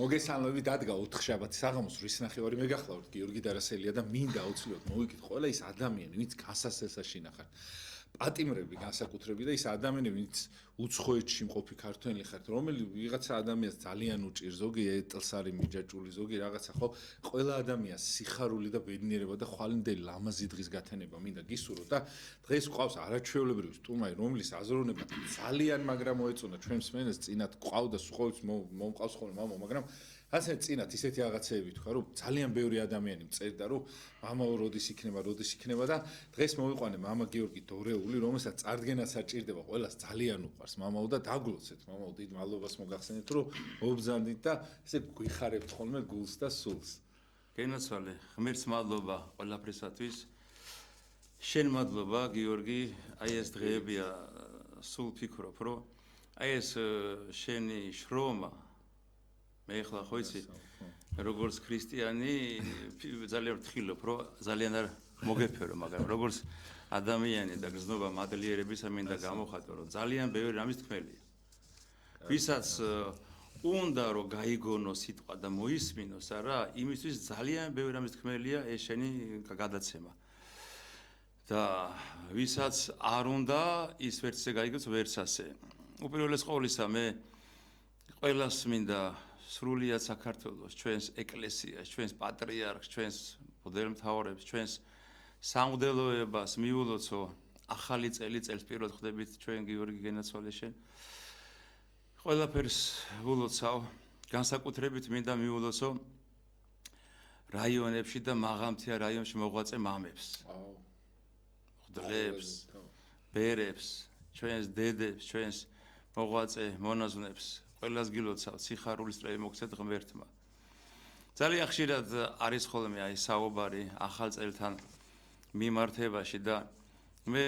მოგესალმებით, დადგა 4 შაბათი საღამოს რის ნახევარი მეგახლავთ გიორგი დარასელია და მინდა აუცილებლად მოვიკითხო ყველა ის ადამიანი, ვინც გასასწრებელს შინახარ. პატიმრები განსაკუთრებით და ის ადამიანები, ვინც უცხოეთში მყოფი ქართველი ხართ, რომელი ვიღაცა ადამიანს ძალიან უჭირს, ზოგი ეტლს არის მიჯაჭული, ზოგი რაღაცა, ხო, ყველა ადამიანს სიხარული და ბედნიერება და ხვალინდელი ლამაზი დღის გათენება მინდა გისურვო და დღეს ყავს არაჩვეულებრივი სტუმარი, რომლის აზროვნება ძალიან მაგრამ მოეწონა ჩვენს მენეს წინათ ყავდა სულ მომყავს ხოლმე მამა, მაგრამ ასე წინათ ისეთი რაღაცეები თქვა, რომ ძალიან ბევრი ადამიანი მწერდა, რომ მამაო როდის იქნება და დღეს მოვიყვანე მამა გიორგი დორეული, რომელსაც წარდგენაც საჭირდება, ყველას ძალიან უყვარს მამაო და დაგლოცეთ მამაო, დიდ მადლობას მოგახსენეთ, რომ მობრძანდით და ესე გვიხარებთ ხოლმე გულს და სულს. გენაცვალე, ღმერთს მადლობა ყველაფრისათვის. შენ მადლობა გიორგი, აი ეს დღეებია სულ ფიქრობ, რომ აი ეს შენი შრომა მე ახლა ხო იცი როგორც ქრისტიანი ძალიან ვთხრილობ რომ ძალიან არ მოგეფერო მაგრამ როგორც ადამიანი და გრძნობა მადლიერებისა მინდა გამოხატო რომ ძალიან ბევრი რამის თქმელია ვისაც უნდა რომ გაიგონო სიტყვა და მოისმინოს არა იმისთვის ძალიან ბევრი რამის თქმელია ეს შენი გადაცემა და ვისაც არ უნდა ის ვერც ესე გაიგოს ვერც ასე უპირველეს ყოვლისა მე ყველას მინდა სრულიად საქართველოს, ჩვენს ეკლესიას, ჩვენს პატრიარქს, ჩვენს მღვდელმთავრებს, ჩვენს სამღვდელოებას მიულოცო ახალი წელს პირველად ხდებით ჩვენ გიორგი გენაცვალე შენ. ყველაფერს ულოცავ, განსაკუთრებით მინდა მიულოცო რაიონებში და მაღალმთია რაიონში მოღვაწე მამებს. მღვდლებს, ბერებს, ჩვენს დედებს, ჩვენს მოღვაწე მონაზვნებს ყველას გილოცავ სიხარულის წრე მოგცეთ ღმერთმა. ძალიან ხშირად არის ხოლმე აი საუბარი ახალ წელთან მიმართებაში და მე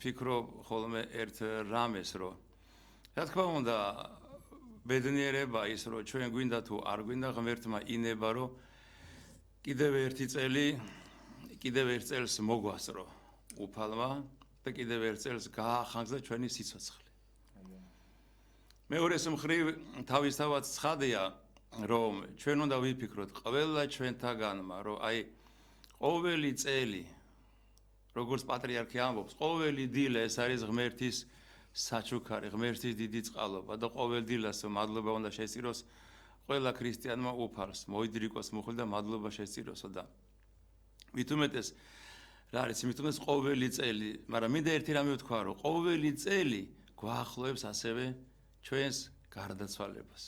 ფიქრობ ხოლმე ერთ რამეს რომ რა თქმა უნდა ბედნიერება ის რომ ჩვენ გვინდა თუ არ გვინდა ღმერთმა ინება რომ კიდევ ერთ წელს მოგვასწრო უფალმა და კიდევ ერთ წელს გაახანგს და ჩვენი სიცოცხლე. მეორეს მხრივ თავისთავად ცხადია რომ ჩვენ უნდა ვიფიქროთ ყველა ჩვენთაგანმა რომ აი ყოველი წელი როგორც პატრიარქი ამბობს ყოველი დილა ეს არის ღმერთის საჩუქარი ღმერთის დიდი წყალობა და ყოველ დილას მადლობა უნდა შესწიროს ყველა ქრისტიანმა უფალს მოიდრიკოს მუხლი და მადლობა შესწიროსო და მით უმეტეს რა არის მით უმეტეს ყოველი წელი მაგრამ მინდა ერთი რამე ვთქვა რომ ყოველი წელი გვაახლოებს ასევე ჩვენს გარდაცვალებას.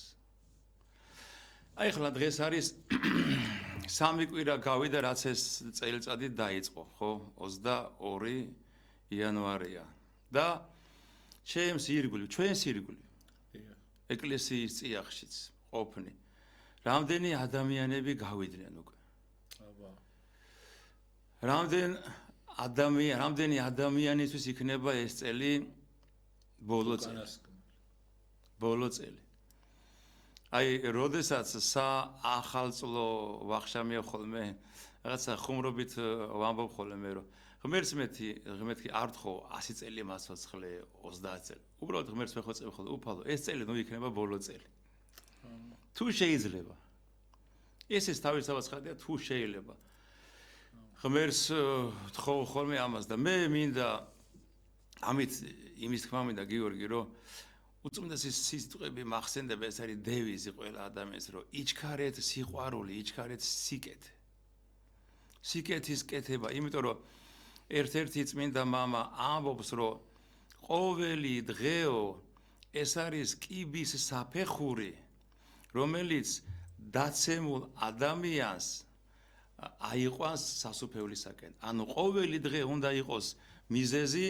აი ხლა დღეს არის 3 კვირა გავიდა რაც ეს წელიწადი დაიწყო, ხო? 22 იანვარია. და ჩვენს ირგვლივ ეკლესიის წიაღშიც ყოფნი. რამდენი ადამიანები გავიდნენ უკვე? რამდენი ადამიანისთვის იქნება ეს წელი ბოლო წელი. აი, როდესაც ახალწლო ვახშამია ხოლმე, რაღაცა ხუმრობით ვამბობ ხოლმე, რომ ღმერთი არ თხოვ 100 წელი მასოცხლე 30 წელი. უბრალოდ ღმერთს ვეხოცებ ხოლმე, უფალო, ეს წელი ნუ იქნება ბოლო წელი. თუ შეიძლება. ეს თავისთავად ხადია, თუ შეიძლება. ღმერთს თხოვ ხოლმე ამას და მე მინდა ამით იმის თქმა მინდა გიორგი, რომ უწმინდესი სიტყვები მახსენდება ეს არის დევიზი ყველა ადამიანს რომ იჩქარეთ სიყვარული, იჩქარეთ სიკეთე. სიკეთის კეთება, იმიტომ რომ ერთ-ერთი წმინდა მამა ამბობს რომ ყოველი დღეო ეს არის კიბის საფეხური, რომელიც დაცემულ ადამიანს აიყვანს სასუფევლისაკენ. ანუ ყოველი დღე უნდა იყოს მიზეზი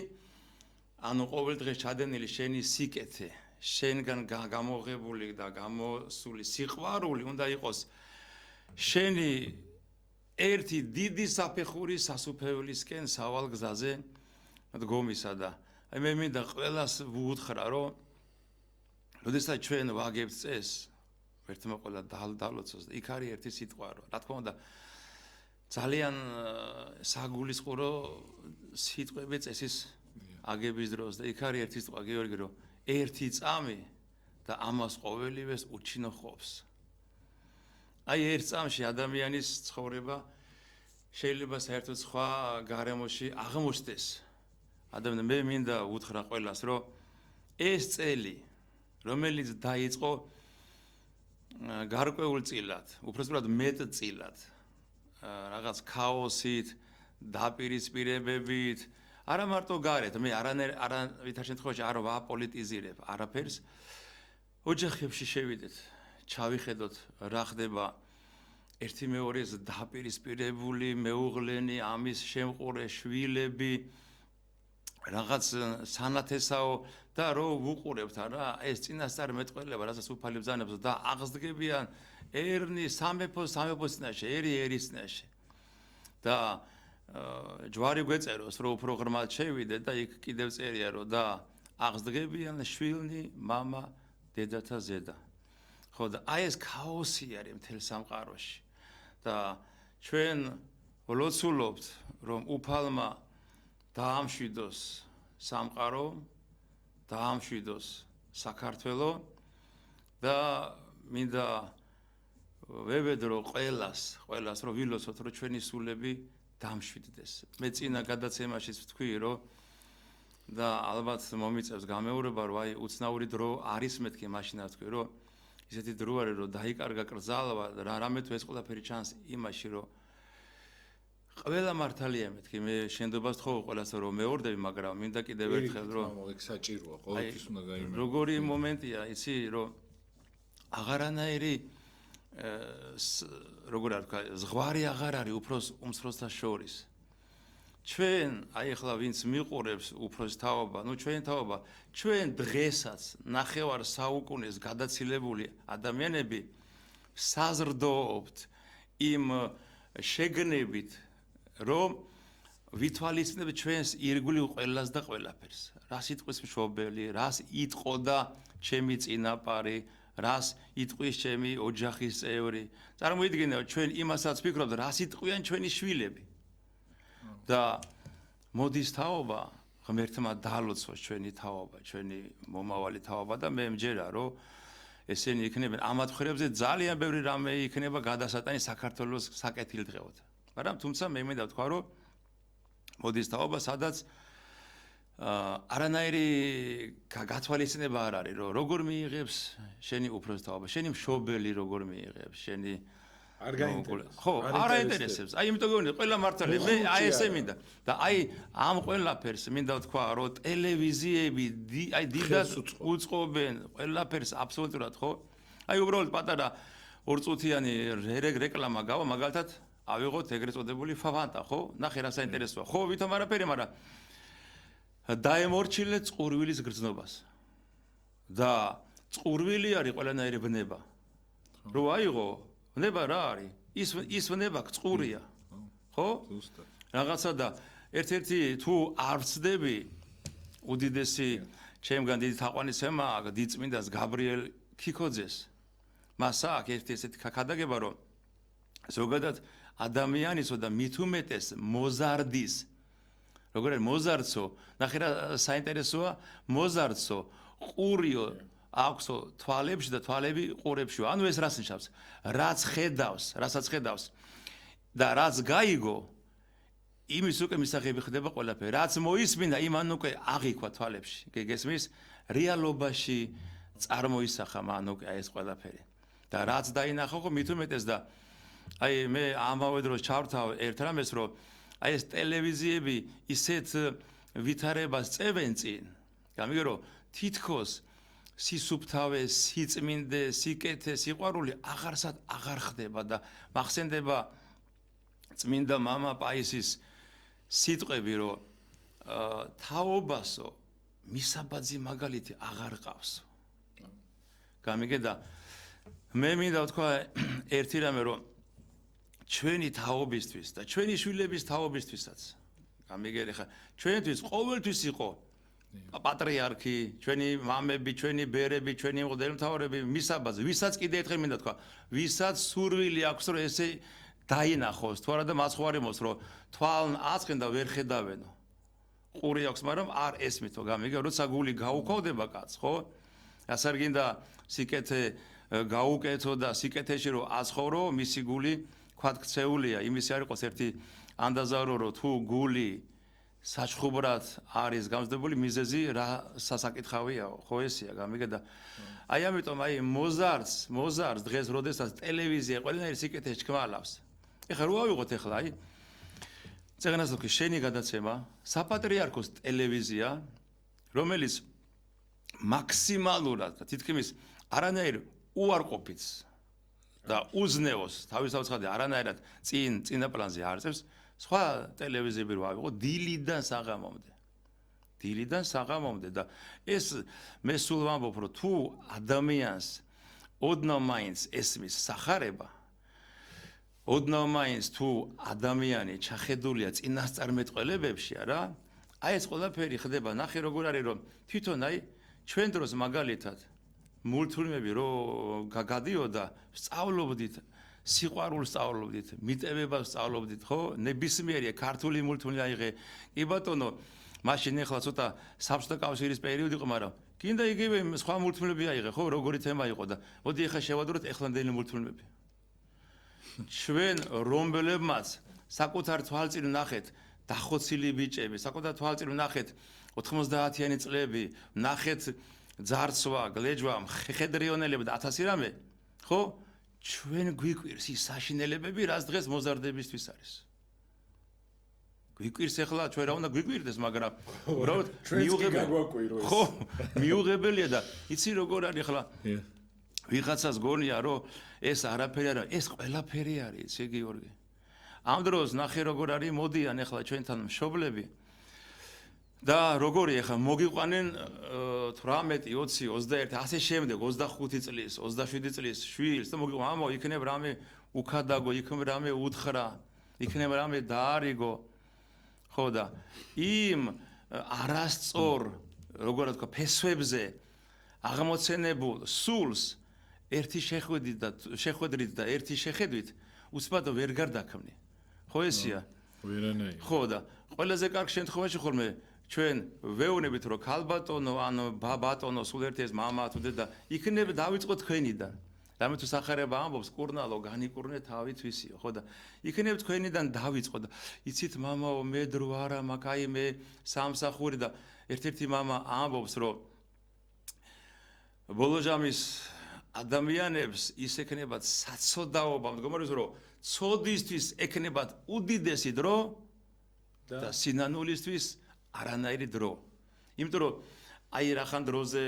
ანუ ყოველ დღე ჩადენილი შენი სიკეთე, შენგან გამოღებული და გამოსული სიყვარული უნდა იყოს შენი ერთი დიდი საფეხური სასუფევლისკენ სავალ გზაზე დგომისა და აი მე მინდა ყველას ვუთხრა რომ როდესაც ჩვენ ვაგებთ წესს ერთმა ყველა დალოცოს და იქ არის ერთი სიტყვა რომ რა თქმა უნდა ძალიან საგულისხმო სიტყვები წესის აგების დროს და იქ არის ერთი სიტყვა გიორგი რომ ერთი წამი და ამას ყოველივეს უჩინო ყოფს. აი ერთ წამში ადამიანის ცხოვრება შეიძლება საერთოდ სხვა გარემოში აღმოჩნდეს. ადამიანი მე მინდა უთხრა ყველას, რომ ეს წელი, რომელიც დაიწყო გარკვეულ წილად, უბრალოდ მეტწილად, რაღაც ქაოსით, დაპირისპირებებით, არა მარტო გარეთ, მე არავითარ შემთხვევაში არ ვაპოლიტიზირებ არაფერს. ოჯახებში შევიდეთ, ჩავიხედოთ რა ხდება ერთი მეორეს დაპირისპირებული, მეუღლენი, ამის შემყურე შვილები, რაღაც სანათესაო და რო ვუყურებთ რა, ეს წინასწარ მეტყველება, რასაც უფალი ბრძანებს და აღსდგებიან ერნი სამეფოს წინაშე, ერის წინაშე. და ჯვარი გვეწეროს, რომ უფრო ღრმად შევიდეთ და იქ კიდევ წერია, რომ და აღსდგებიან შვილნი, მამა, დედათა ზედა. ხო და აი ეს ქაოსი არის მთელ სამყაროში. და ჩვენ ვლოცულობთ, რომ უფალმა დაამშვიდოს სამყარო, დაამშვიდოს საქართველო და მინდა ვებედრო ყველას რომ ვილოცოთ, რომ ჩვენი სულები დამშვიდდეს. მე წინა გადაცემაშიც ვთქვი, რომ და ალბათ მომიწევს გამეორება, რომ აი უცნაური დრო არის მეთქი მაშინა ვთქვი, რომ ისეთი დრო არის, რომ დაიკარგა კრძალვა და რამე თუ ეს ყველაფერი ჩანს იმაში, რომ ყველა მართალია მეთქი, მე შენდობას თხოვ ყველას რომ მეორდები, მაგრამ მინდა კიდევ ერთხელ რომ ეგ საჭიროა, ყოველთვის უნდა გაიმეორდე. როგორი მომენტია, იცი, რომ აღარანაირი როგორ არ ვთქვა, ზღვარი აღარ არის უფროს უმცროსთა შორის. ჩვენ აი ახლა ვინც მიყურებს უფროს თაობა, ნუ ჩვენ თაობა, ჩვენ დღესაც ნახევარ საუკუნეს გადაცილებული ადამიანები საზრდოობთ იმ შეგნებით, რომ ვითვალისწინებთ ჩვენს ირგვლივ ყველას და ყველაფერს. რა სიტყვის მშობელი, რას იტყოდა ჩემი წინაპარი, რას იტყვის ჩემი ოჯახის წევრი. წარმოიდგინეთ, ჩვენ იმასაც ვფიქრობთ, რას იტყვიან ჩვენი შვილები. და მოდის თაობა, ღმერთმა დალოცოს ჩვენი თაობა, ჩვენი მომავალი თაობა და მე მჯერა, რომ ესენი იქნებიან ამ ათხრებზე ძალიან ბევრი რამე იქნება გადასატანი საქართველოს საკეთილდღეოდ. მაგრამ თუმცა მე მინდა ვთქვა, რომ მოდის თაობა, სადაც არანაირი გათვალისწინება არ არის, რომ როგორ მიიღებს შენი უფროს თაობა, შენი მშობელი როგორ მიიღებს, შენი არ გაინტერესებს. ხო, არ აინტერესებს. აი იმიტომ გეუბნები, ყველა მართალია, მე აი ესე მინდა. და აი ამ ყველაფერს მინდა ვთქვა, რომ ტელევიზიები აი დიდად უწყობენ ყველაფერს აბსოლუტურად, ხო? აი უბრალოდ პატარა ორწუთიანი რეკლამა გავა, მაგალითად, ავიღოთ ეგრეთ წოდებული ფავანტა, ხო? ნახე რა საინტერესოა. ხო, ვითომ არაფერი, მაგრამ დაემორჩილე წყურვილის გრძნობას. და წყურვილი არის ყველანაირი ბნება. რო აიღო ვნება რა არის? ის ვნება წყურია. ხო? ზუსტად. რაღაცა და ერთ-ერთი თუ არ ვწდები უდიდესი ჩემგან დიდი თაყვანისცემა დიდწმინდას გაბრიელ ქიქოძეს. მას აქვს ერთი ესეთი ქადაგება, რომ ზოგადად ადამიანისო და მით უმეტეს მოზარდის როგორ არის მოზარდსო, ნახე რა საინტერესოა, მოზარდსო, ყურიო აქვსო თვალებში და თვალები ყურებშიო. ანუ ეს რას ნიშნავს? რასაც ხედავს და რაც გაიგო, იმის უკვე მისაღები ხდება ყველაფერი. რაც მოისმინა, იმან უკვე აღიქვა თვალებში. გესმის? რეალობაში წარმოისახა მან უკვე ეს ყველაფერი. და რაც დაინახა ხო მით უმეტეს და აი მე ამავე დროს ჩავრთავ ერთ რამეს, რომ აი ეს ტელევიზიები ისეთ ვითარებას წევენ წინ. გამიგე რომ თითქოს სისუფთავე, სიწმინდე, სიკეთე, სიყვარული აღარ ხდება და მახსენდება წმინდა მამა პაისის სიტყვები, რომ თაობასო მისაბაძი მაგალითი აღარ ყავსო. გამიგე და მე მინდა ვთქვა ერთი რამე, რომ ჩვენი თაობისთვის და ჩვენი შვილების თაობისთვისაც გამიგე ხა ჩვენთვის ყოველთვის იყო პატრიარქი, ჩვენი მამები, ჩვენი ბერები, ჩვენი მღვდელმთავრები მისაბაძი, ვისაც კიდე ერთხელ მინდა თქვა, ვისაც სურვილი აქვს, რომ ესე დაინახოს, თუ არა და მაცხვარიმოს, რომ თვალ აწყენ და ვერ ხედავენო. ყური აქვს, მაგრამ არ ესმითო, გამიგე, როცა გული გაუქოვდება კაცს, ხო? ასე არ გინდა სიკეთე გაუკეთო და სიკეთეში რომ აცხოვრო, მისი გული ქვად ქცეულია, იმისი არ იყოს ერთი ანდაზარო რომ თუ გული საჩხუბრად არის გამზდებული მიზეზი რა სასაკითხავია, ხო ესია გამიგე და აი ამიტომ აი მოზარდს დღეს როდესაც ტელევიზია ყველანაირი სიკეთეში ჩქმალავს. ეხლა რო ავიღოთ ეხლა აი წეგნასოფი შენი გადაცემა, საპატრიარქოს ტელევიზია, რომელიც მაქსიმალურად და თითქმის არანაირ უარყოფით და უზნეოს თავისთავად არანაირად წინა პლანზე არწევს, სხვა ტელევიზიები რო ავიღო დილიდან საღამომდე და ეს მე სულ ვამბობ რომ თუ ადამიანს ოდნავ მაინც ესმის სახარება ოდნავ მაინც თუ ადამიანი ჩახედულია წინასწარმეტყველებებში არა აი ეს ყველაფერი ხდება ნახე როგორ არის რომ თვითონ აი ჩვენ დროს მაგალითად მულტფილმები რო გადიოდა სწავლობდით სიყვარულს სწავლობდით მიტევებას სწავლობდით ხო ნებისმიერი ქართული მულტფილმი აიღე კი ბატონო მაშინ ახლა ცოტა საბჭოთა კავშირის პერიოდი იყო მაგრამ კიდე იგივე სხვა მულტფილმები აიღე ხო როგორი თემა იყო და მოდი ახლა შევადროთ ეხლანდელი მულტფილმები ჩვენ რომლებმაც საკუთარ თვალწინ ნახეთ დახოცილი ბიჭები საკუთარ თვალწინ ნახეთ 90-იანი წლები ნახეთ ძარცვა გლეჯვა ხედრიონელები და 1000 რამე ხო ჩვენ გვიკვირს ის საშინელებები რაც დღეს მოზარდებისთვის არის გვიკვირს ახლა ჩვენ რა უნდა გვიკვირდეს მაგრამ უბრალოდ მიუღებელია ხო მიუღებელია და იცი როგორ არის ახლა ვიღაცას გონია რომ ეს არაფერი არა ეს ყველაფერი არის იცი გიორგი ამ დროს ნახე როგორ არის მოდიან ახლა ჩვენთან მშობლები და როგორი ახლა მოგიყვანენ 18 20 21 ასე შემდეგ 25 წლის 27 წლის შვილს და მოგიყვან ამო იქნებ რამე უქადაგო იქნებ რამე უთხრა იქნებ რამე დაარიგო ხო და იმ არასწორ როგორ თქვა ფესვებზე აღმოცენებულ სულს ერთი შეხვედრით და ერთი შეხედვით უცბად ვერ გარდაქმნი ხო ესია ვერანაირი ხო და ყველაზე კარგ შემთხვევაში ხოლმე ჩვენ ვეუბნებით რომ ქალბატონო ან ბაბატონო სულ ერთი ეს მამა თუ დედა იქნებ დავიწყოთ თქვენიდან რამე თუ სახარება ამბობს კურნალო განიკურნე თავი თვისიო ხო და იქნებ თქვენიდან დავიწყო და იცით მამაო მე დრო არა მაგ აი მე სამსახური და ერთ-ერთი მამა ამბობს რომ ბოლოჟამის ადამიანებს ის ეკნებათ საცოდაობა მდგომარეობს რომ ცოდისთვის ეკნებათ უდიდესი დრო და სინანულისთვის არანაირი დრო იმიტომ რომ აი რახან დროზე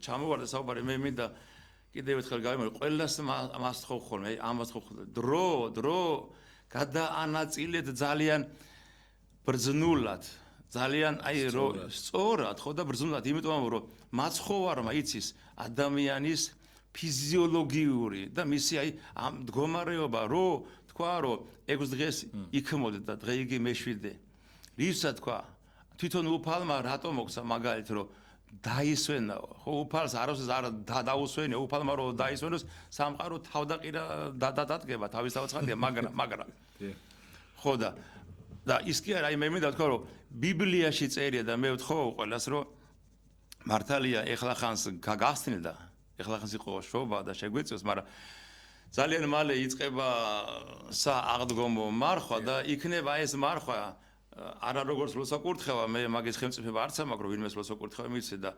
ჩამოვარდა საუბარი მე მინდა კიდევ ერთხელ გავიმეორე ყველას მას ხო ხოლმე აი ამას ხო დრო გადაანაწილეთ ძალიან ბრძნულად ძალიან აი რომ სწორად ხო და ბრძნულად იმიტომ რომ მაცხოვარმა იცის ადამიანის ფიზიოლოგიური და მისი აი ამ მდგომარეობა რო თქვა რომ 6 დღეს იქმოდე და დღე იგი მეშვიდე ისა თქვა თვითონ უფალმა რატომ მოგცა მაგალით რომ დაისვენაო ხო უფალს არასოდეს არ დაუსვენე უფალმა რომ დაისვენოს სამყარო თავდაყირა დადგება თავისთავადია მაგრამ ხო და ის კი არა აი მე მინდა თქვა რომ ბიბლიაში წერია და მე ვთხოვ ყველას რომ მართალია ეხლა ხანს გაგახსნილდა ეხლა ხანს იყო შობა და შეგვეწევს მაგრამ ძალიან მალე იწყება სააღდგომო მარხვა და იქნება ეს მარხვა არა როგორც ლოცვა-კურთხევა მე მაგის ხელმწიფება არც ამაკრო ვინმეს ლოცვა-კურთხევა მიცე და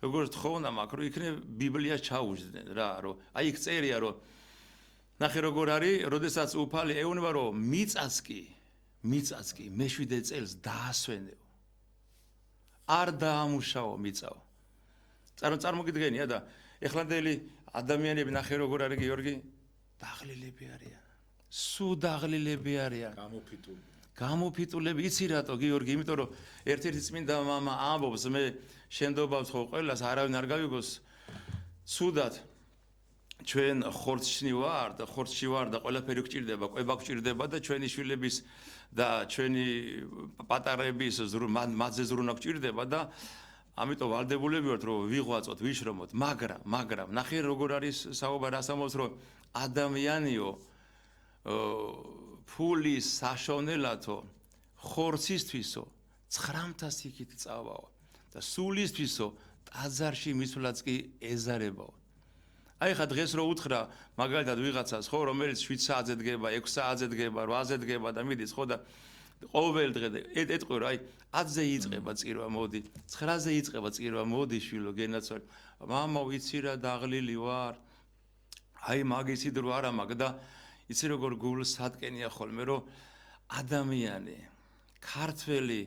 როგორც თხოვნა მაკრო იქნება ბიბლიას ჩაუჯდნენ რა რომ აი იქ წერია რომ ნახე როგორ არის როდესაც უფალი ეუბნება რომ მიწას კი მეშვიდე წელს დაასვენეო არ დაამუშაო მიწაო წარმოგიდგენია და ეხლანდელი ადამიანები ნახე როგორ არის გიორგი დაღლილები არიან სუ დაღლილები არიან გამოფიტულები იცი რატო გიორგი იმიტომ რომ ერთ-ერთი წმინდა მამა ამბობს მე შენდობავს ხო ყველას არავინ არ გავიგოს ცუდად ჩვენ ხორცში ვარ და ყველაფერი გჭირდება ყვება გჭირდება და ჩვენი შვილების და ჩვენი პატარების მათზე ზრუნა გჭირდება და ამიტომ ვალდებულები ვართ რომ ვიღვაწოთ ვიშრომოთ მაგრამ ნახე როგორ არის საუბარი ასამბობს რომ ადამიანიო ფულის საშოვნელათო ხორცისთვისო 900 იქით წავაო და სულისთვისო ტაძარში მისვლაც კი ეზარებაო აი ხა დღეს რო უთხრა მაგალითად ვიღაცას ხო რომელიც 7 საათზე დგება 6 საათზე დგება 8-ზე დგება და მიდის ხო და ყოველ დღე ეტყვი რა აი 10-ზე იწყება წირვა მოდი 9-ზე იწყება წირვა მოდი შვილო გენაცვალ მამა ვიცი რა დაღლილი ვარ აი მაგისი დრო არა მაგ და იცი როგორ გულს სატკენია ხოლმე რომ ადამიანი ქართველი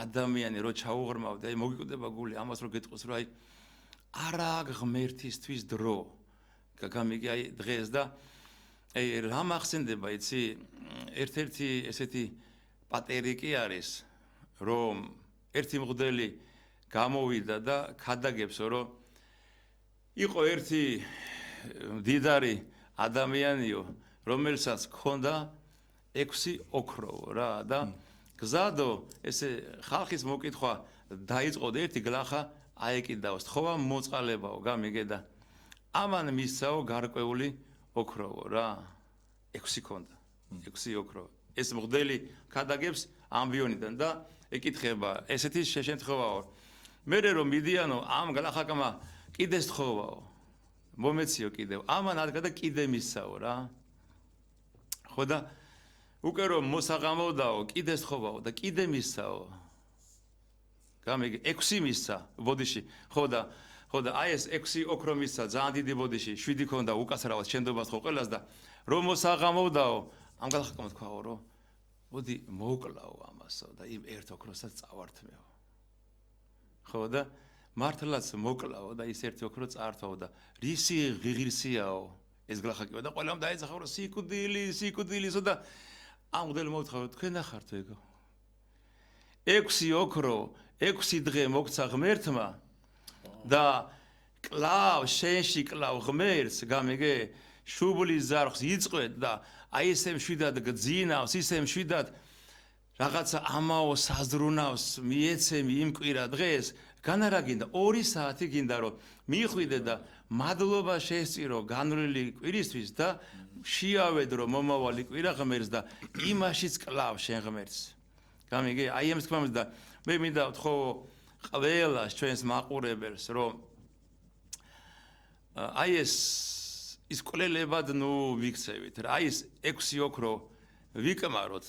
ადამიანი რო ჩაუღრმავდა აი მოგიკვდება გული ამას რო გეტყვის რომ აი არა ღმერთისთვის დრო გამიგი აი დღეს და აი რა მახსენდება იცი ერთ-ერთი ესეთი პატერი კი არის რომ ერთი მღვდელი გამოვიდა და ქადაგებსო რომ იყო ერთი მდიდარი ადამიანიო რომელსაც ჰქონდა 6 ოქროვო რა და გზადო ესე ხალხის მოკითხვა დაიწყო და ერთი გლახა აეკიდაოს თხოვა მოწყალებაო გამიგე და ამან მისცაო გარკვეული ოქროვო რა 6 ქონდა 6 ოქრო ეს მღვდელი ქადაგებს ამბიონიდან და ეკითხება ესეთი შეშენთხოვაო მე რომ მიდიანო ამ გლახაკმა კიდეს თხოვაო მომეციო კიდევ ამან ადგა და კიდე მისცაო რა ხო და უკვე რომ მოსაღამოდაო კიდეს თხოვაო და კიდე მისცაო გამიგი 6 მისცა ბოდიში ხო და აი ეს 6 ოქრო მისცა ძალიან დიდი ბოდიში 7 ქონდა უკაცრავად შენდობას ხო ყველას და რომ მოსაღამოდაო ამ გალახაკმა თქვაო რომ მოდი მოვკლაო ამასო და იმ ერთ ოქროსაც წავართმეო ხო და მართლაც მოკლაო და ის ერთი ოქრო წაართვაო და რისი ღირსიაო ეს გლახაკიო და ყველამ დაეძახა რომ სიკვდილისო და ამ მღვდელი მოვთხოვე თქვენ ახართ ეგო 6 ოქრო 6 დღე მოგცა ღმერთმა და კლავ შენში კლავ ღმერთს გამიგე შუბლის ზარხს იწყვეთ და აი ესე მშვიდად გძინავს ისე მშვიდად რაღაცა ამაო საზრუნავს მიეცემი იმ კვირა დღეს განარა გინდა 2 საათი გინდა რომ მიხვიდე და მადლობა შესწირო განვლილი კვირისთვის და შეავედრო მომავალი კვირა ღმერთს და იმაშიც კლავ შენ ღმერთს გამიგე აი ამ თქმამს და მე მინდა ვთხოვ ყველას ჩვენს მაყურებელს რომ აი ის კვლელებად ნუ ვიქცევით რა აი ეს 6 ოქრო ვიკმაროთ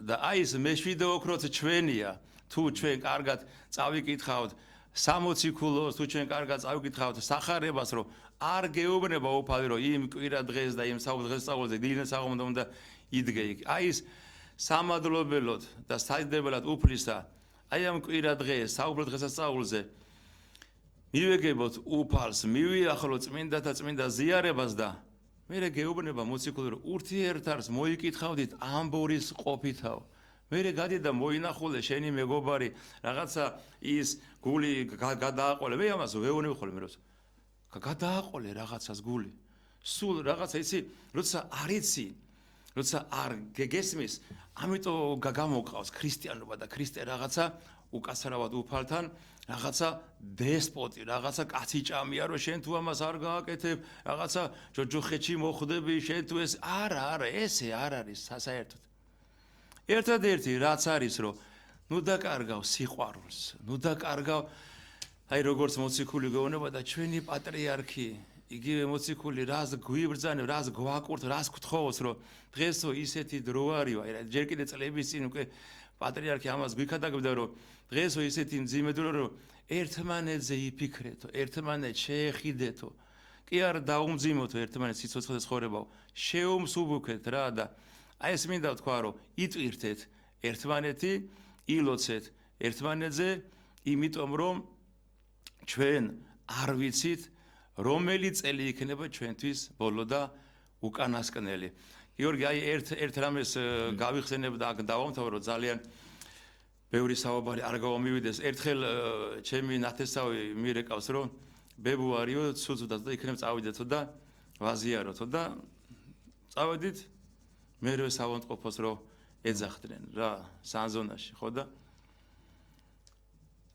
და აი ეს მე7 ოქროც ჩვენია თუ ჩვენ კარგად წავიკითხავთ 60 ქულოს თუ ჩვენ კარგად წავიკითხავთ სახარებას რომ არ გეუბნება უფალი რომ იმ კვირა დღეს და იმ საუდღესწაულზე დილით საღამოდ უნდა იდგე იქ აი ეს სამადლობელოდ და საიდებელად უფლისა აი ამ კვირა დღეს საუბრობ დღესასწაულზე მივეგებოთ უფალს მივიახლოთ წმინდათა წმინდა ზიარებას და მე გეუბნება მოციქული რომ ურთიერთარს მოიკითხავდით ამბორის ყოფითაო მე გადიდა მოინახულე შენი მეგობარი რაღაცა ის გული გადააყოლე მე ამას ვეუბნები ხოლმე რომ გადააყოლე რაღაცას გული სულ რაღაცა იცი როცა არ იცი როცა არ გესმის ამიტომ გამოგყავს ქრისტიანობა და ქრისტე რაღაცა უკაცრავად უფალთან რაღაცა დესპოტი რაღაცა კაცი ჭამია რომ შენ თუ ამას არ გააკეთებ რაღაცა ჯოჯოხეთში მოხვდები შენ თუ ეს არა ესე არ არის საერთოდ ერთადერთი რაც არის რომ ნუ დაკარგავ სიყვარულს ნუ დაკარგავ აი როგორც მოციქული გეუბნება და ჩვენი პატრიარქი იგივე მოციქული რას გვიბრძანებ რას გვაკურთ რას გთხოვოს რომ დღესო ისეთი დრო არისო აი ჯერ კიდე წლების წინ უკვე პატრიარქი ამას გვიქადაგებდა რომ დღესო ისეთი მძიმე დრო რომ ერთმანეთზე იფიქრეთო ერთმანეთს შეეხიდეთო კი არ დაუმძიმოთო ერთმანეთს სიცოცხლე ცხოვრებაო შეუმსუბუქეთ რა და აი ეს მინდა ვთქვა რომ იტვირთეთ ერთმანეთი ილოცეთ ერთმანეთზე იმიტომ რომ ჩვენ არ ვიცით რომელი წელი იქნება ჩვენთვის ბოლო და უკანასკნელი გიორგი აი ერთ რამეს გავიხსენებ და აქ დავამთავრო რომ ძალიან ბევრი საუბარი არ გავამივიდეს ერთხელ ჩემი ნათესავი მირეკავს რომ ბებუ არიო ცუცუდაც და იქნებ წავიდეთო და ვაზიაროთო და წავედით მერვე საავადმყოფოს რომ ეძახდნენ რა სანზონაში ხო და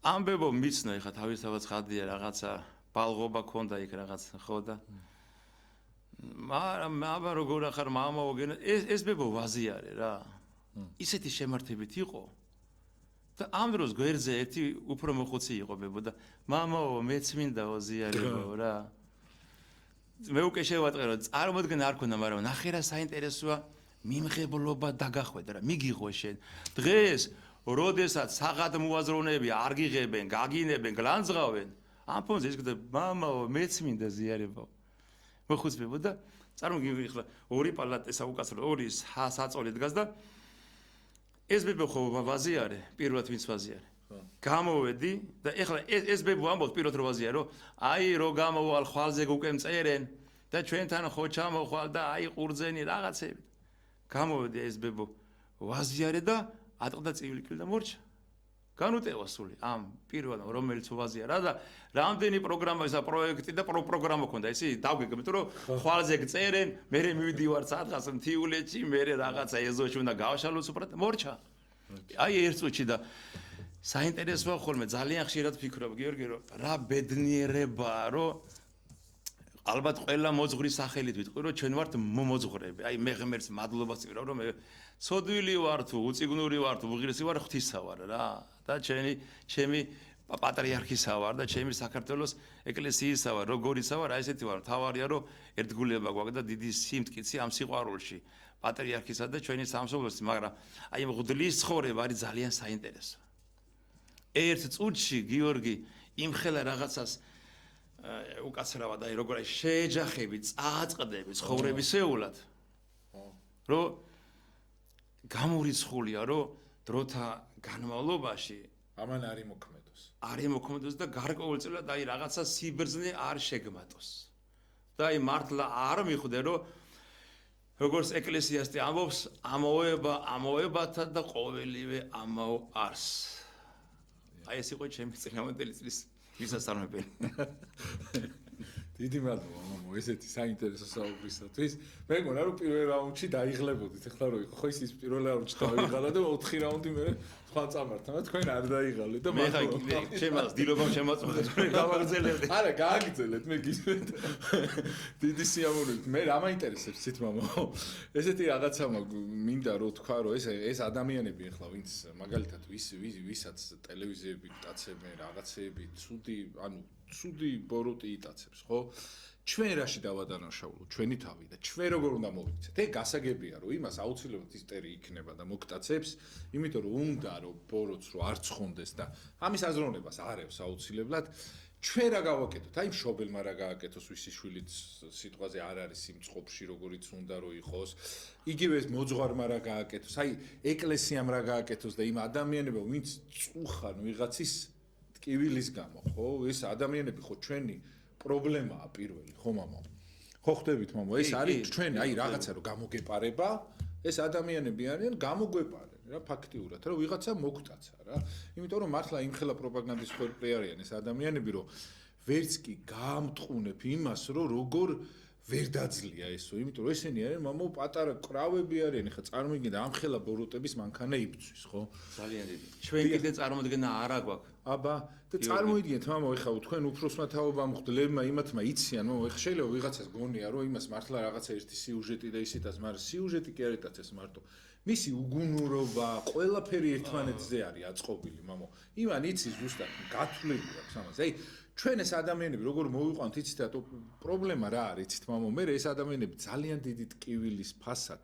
ამბებო მიცნო ეხა თავისთავად ხადია რაღაცა ბალღობა ქონდა იქ რაღაც ხო და მაგრამ როგორ ახარ მამაო ეს ბებო ვაზიარე რა ისეთი შემართებით იყო და ამ დროს გვერდზე ერთი უფრო მოხუცი იყო ბებო და მამაო მეც მინდა ვაზიარებო რა მე უკვე შევატყე რომ წარმოდგენა არ ქონდა, მაგრამ ნახე რა საინტერესოა, მიმღებლობა დაგახვედა რა, მიგიღო შენ. დღეს როდესაც საღად მოაზროვნეები არ გიღებენ, გაგინებენ, გლანძღავენ, ამ ფონზე ის გდა მამაო, მეც მინდა ზიარებო. მოხუცებო და წარმოგიდგენთ ახლა ორი პალატესა უკაცრავ, ორი საწოლი დგას და ეს ბებო ხო ვაზიარე, პირველად ვინც ვაზიარე. გამოვედი და ეხლა ეს ბებო ამბობს პირველად რო ვაზიარო, აი რო გამოვალ ხვალზე უკვე მწერენ და ჩვენთან ხო ჩამოხვალ და აი ყურძენი რაღაცები. გამოვედი ეს ბებო ვაზიარე და ატყდა წივილიკილი და მორჩა. განუტევა სული ამ პირველად რომელიც ვაზიარა და რამდენი პროგრამა ისა პროექტი და პროგრამა ქონდა ისი დავგეგმე იმიტომ რომ ხვალზე გწერენ მე მივდივარ სადღაც მთიულეთში მე რაღაცა ეზოში უნდა გავშალოს უბრალოდ მორჩა აი ერთ წუთში და საინტერესოა ხოლმე ძალიან ხშირად ფიქრობ გიორგი რომ რა ბედნიერებაა რომ ალბათ ყველა მოძღვრის სახელით ვიტყვი რომ ჩვენ ვართ მოძღვრები აი მე ღმერთს მადლობას ვიყრა რომ მე სოდვილი ვარ თუ უწიგნური ვარ თუ უღირესი ვარ ღვთისა ვარ რა და ჩემი პატრიარქისა ვარ და ჩემი საქართველოს ეკლესიისა ვარ როგორისა ვარ აი ესეთი ვარ თავარია რომ ერთგულება გვაქვს და დიდი სიმტკიცე ამ სიყვარულში პატრიარქისა და ჩვენი სამშობლოსი მაგრამ აი მღვდლის ცხოვრება არის ძალიან საინტერესო ერთ წუთში გიორგი იმხელა რაღაცას უკაცრავად აი როგორ შეეჯახები წააწყდები ცხოვრებისეულად რომ გამორიცხულია რომ დროთა განმავლობაში ამან არის მოქმედოს. არის მოქმედოს და გარკვეულწილად აი რაღაცა სიბრძნე არ შეგმატოს. და აი მართლა არ მიხვდე რომ როგორც ეკლესიასთან ამბობს ამოებათა და ყოველივე ამაო არს. აი ეს იყო ჩემი წინამორბედი წლის მისასალმებელი. დიდი მადლობა მამო ესეთი საინტერესო საუბრისათვის. მე მგონა რომ პირველ რაუნდში დაიღლებოდით. ეხლა რო იყო ხო ის პირველ რაუნდში დაიღალა და 4 რაუნდი მე სხვა წამართან. თქვენ არ დაიღალეთ და მე ხა ჩემს დილობამ შემაწოდეთ თქვენ გავაგზელებთ. არა გააგზელეთ მე გისმენთ. დიდი სიამოვნებით. მე რა მაინტერესებს ცით მამო. ესეთი რაღაცა მინდა რომ თქვა რომ ეს ადამიანები ეხლა ვინც მაგალითად ვისაც ტელევიზიები გტაცებენ რაღაცეები ცუდი ანუ ცუდი ბოროტი იტაცებს, ხო? ჩვენ რაში დავადანაშაულო, ჩვენი თავი და ჩვენ როგორ უნდა მოვიქცეთ. გასაგებია, რომ იმას აუცილებლად ისტერი იქნება და მოგტაცებს, იმიტომ რომ უნდა რომ ბოროტს რო არ ცხონდეს და ამის აზროვნებას არევს აუცილებლად. ჩვენ რა გავაკეთოთ? აი მშობელმა რა გააკეთოს, ვისი შვილიც სიტყვაზე არ არის იმ წყობში, როგორიც უნდა რომ იყოს. იგივე ეს მოძღვარმა რა გააკეთოს, აი ეკლესიამ რა გააკეთოს და იმ ადამიანებმა, ვინც წუხან ვიღაცის ტკივილის გამო, ხო? ეს ადამიანები ხო ჩვენი პრობლემაა პირველი, ხო მამო? ხო ხვდებით მამო, ეს არის ჩვენ, აი რაღაცა რომ გამოგეპარება, ეს ადამიანები არიან გამოგვეპარენ, რა ფაქტიურად, რომ ვიღაცა მოგტაცა რა. იმიტომ რომ მართლა იმხელა პროპაგანდის ხერხი არიან ეს ადამიანები, რომ ვერც კი გაამტყუნებ იმას, რომ როგორ ვერ დაძლია ესო, იმიტომ რომ ესენი არიან მამო პატარა კრავები არიან, ხა წარმოგიდგენთ ამხელა ბოროტების მანქანა იბძვის, ხო? ძალიან დიდი. ჩვენ კიდე წარმოდგენა არა გვაქვს. აბა და წარმოიდგინეთ მამო ეხლა თქვენ უფროსმა თაობამ ხდლებმა იმათმა იციან მამო ეხლა შეიძლება ვიღაცას გონია რომ იმას მართლა რაღაცა ერთი სიუჟეტი და ისეთას მაგრამ სიუჟეტი კი არ ეტაცეს მარტო მისი უგუნურობა ყველაფერი ერთმანეთზე არის აწყობილი მამო იმან იცის ზუსტად გათვლილი აქვს ამაზე აი ჩვენ ეს ადამიანები როგორ მოვიყვანთ იცით რატო პრობლემა რა არის იცით მამო მე ეს ადამიანები ძალიან დიდი ტკივილის ფასად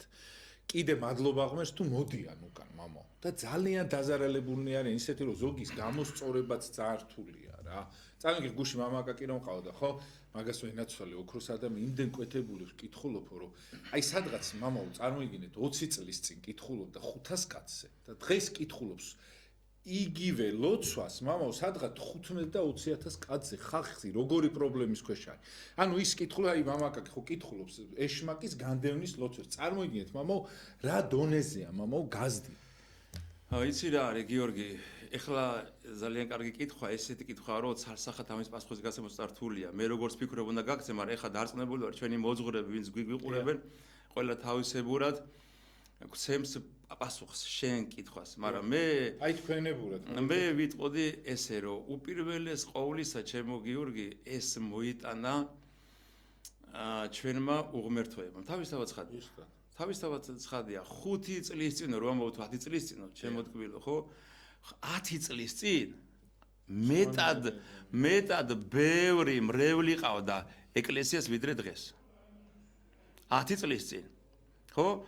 კიდე მადლობა ღმერთს თუ მოდიან უკან მამო და ძალიან დაზარალებულნი არიან ისეთი რომ ზოგის გამოსწორებაც ძართულია რა წამიგი გუში მამაკაკი რომ ყავდა ხო მაგას ვენაცვალე ოქროს ადამიანი იმდენ კვეთებული ვკითხულობ რომ აი სადღაც მამაო წარმოიდგინეთ 20 წლის წინ კითხულობ და 500 კაცზე და დღეს კითხულობს იგივე ლოცვას მამაო სადღაც 15 და 20000 კაცზე ხალხი როგორი პრობლემის ქვეშ არის ანუ ის კითხულობ აი მამაკაკი ხო კითხულობს ეშმაკის განდევნის ლოცვას წარმოიდგინეთ მამაო რა დონეზეა მამაო გაზდი იცი რა არის გიორგი ეხლა ძალიან კარგი კითხვა ესეთი კითხვა რომ ცალსახად ამის პასუხის გასცემა სტარტულია მე როგორც ფიქრობ უნდა გაგცე მაგრამ ეხლა დარწმუნებული ვარ ჩვენი მოძღვრები ვინც გვიყურებენ ყველა თავისებურად გცემს პასუხს შენ კითხვას მაგრამ მე აი თქვენებურად მე ვიტყოდი ესე რომ უპირველეს ყოვლისა ჩემო გიორგი ეს მოიტანა ჩვენმა უღმერთოებამ თავისთავად ცხადია თავისთავად ცხადია 5 წლის წინ რომ ამბობთ 10 წლის წინ შემოთქმილო ხო 10 წლის წინ მეტად ბევრი მრევლი ყავდა ეკლესიას ვიდრე დღეს. 10 წლის წინ. ხო?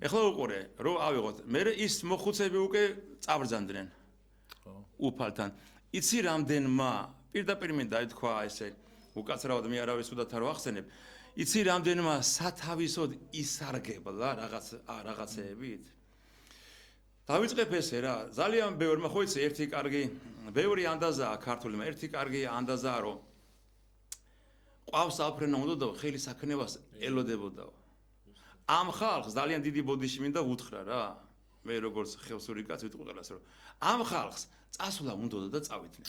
ეხლა უყურე, რომ ავიღოთ. მე ის მოხუცები უკვე წაბრძანდნენ. უფალთან. იცი რამდენმა პირდაპირ მინდა ითქვა ესე უკაცრავად მე არავის უდათ არ ვახსენებ. იცი რამდენმა სათავისოდ ისარგებლა რაღაცეებით. დავიწყებ ესე რა, ძალიან ბევრმა ხო იცი ერთი კარგი, ბევრი ანდაზაა ქართულმა, ერთი კარგი ანდაზაა რომ ყავს აფრენა უნდაო, ხელი საქნევას ელოდებოდაო. ამ ხალხს ძალიან დიდი ბოდიში მინდა უთხრა რა. მე როგორც ხევსური კაცი ვიტყვი ყველას რომ ამ ხალხს წასვლა უნდოდა და წავიდნენ.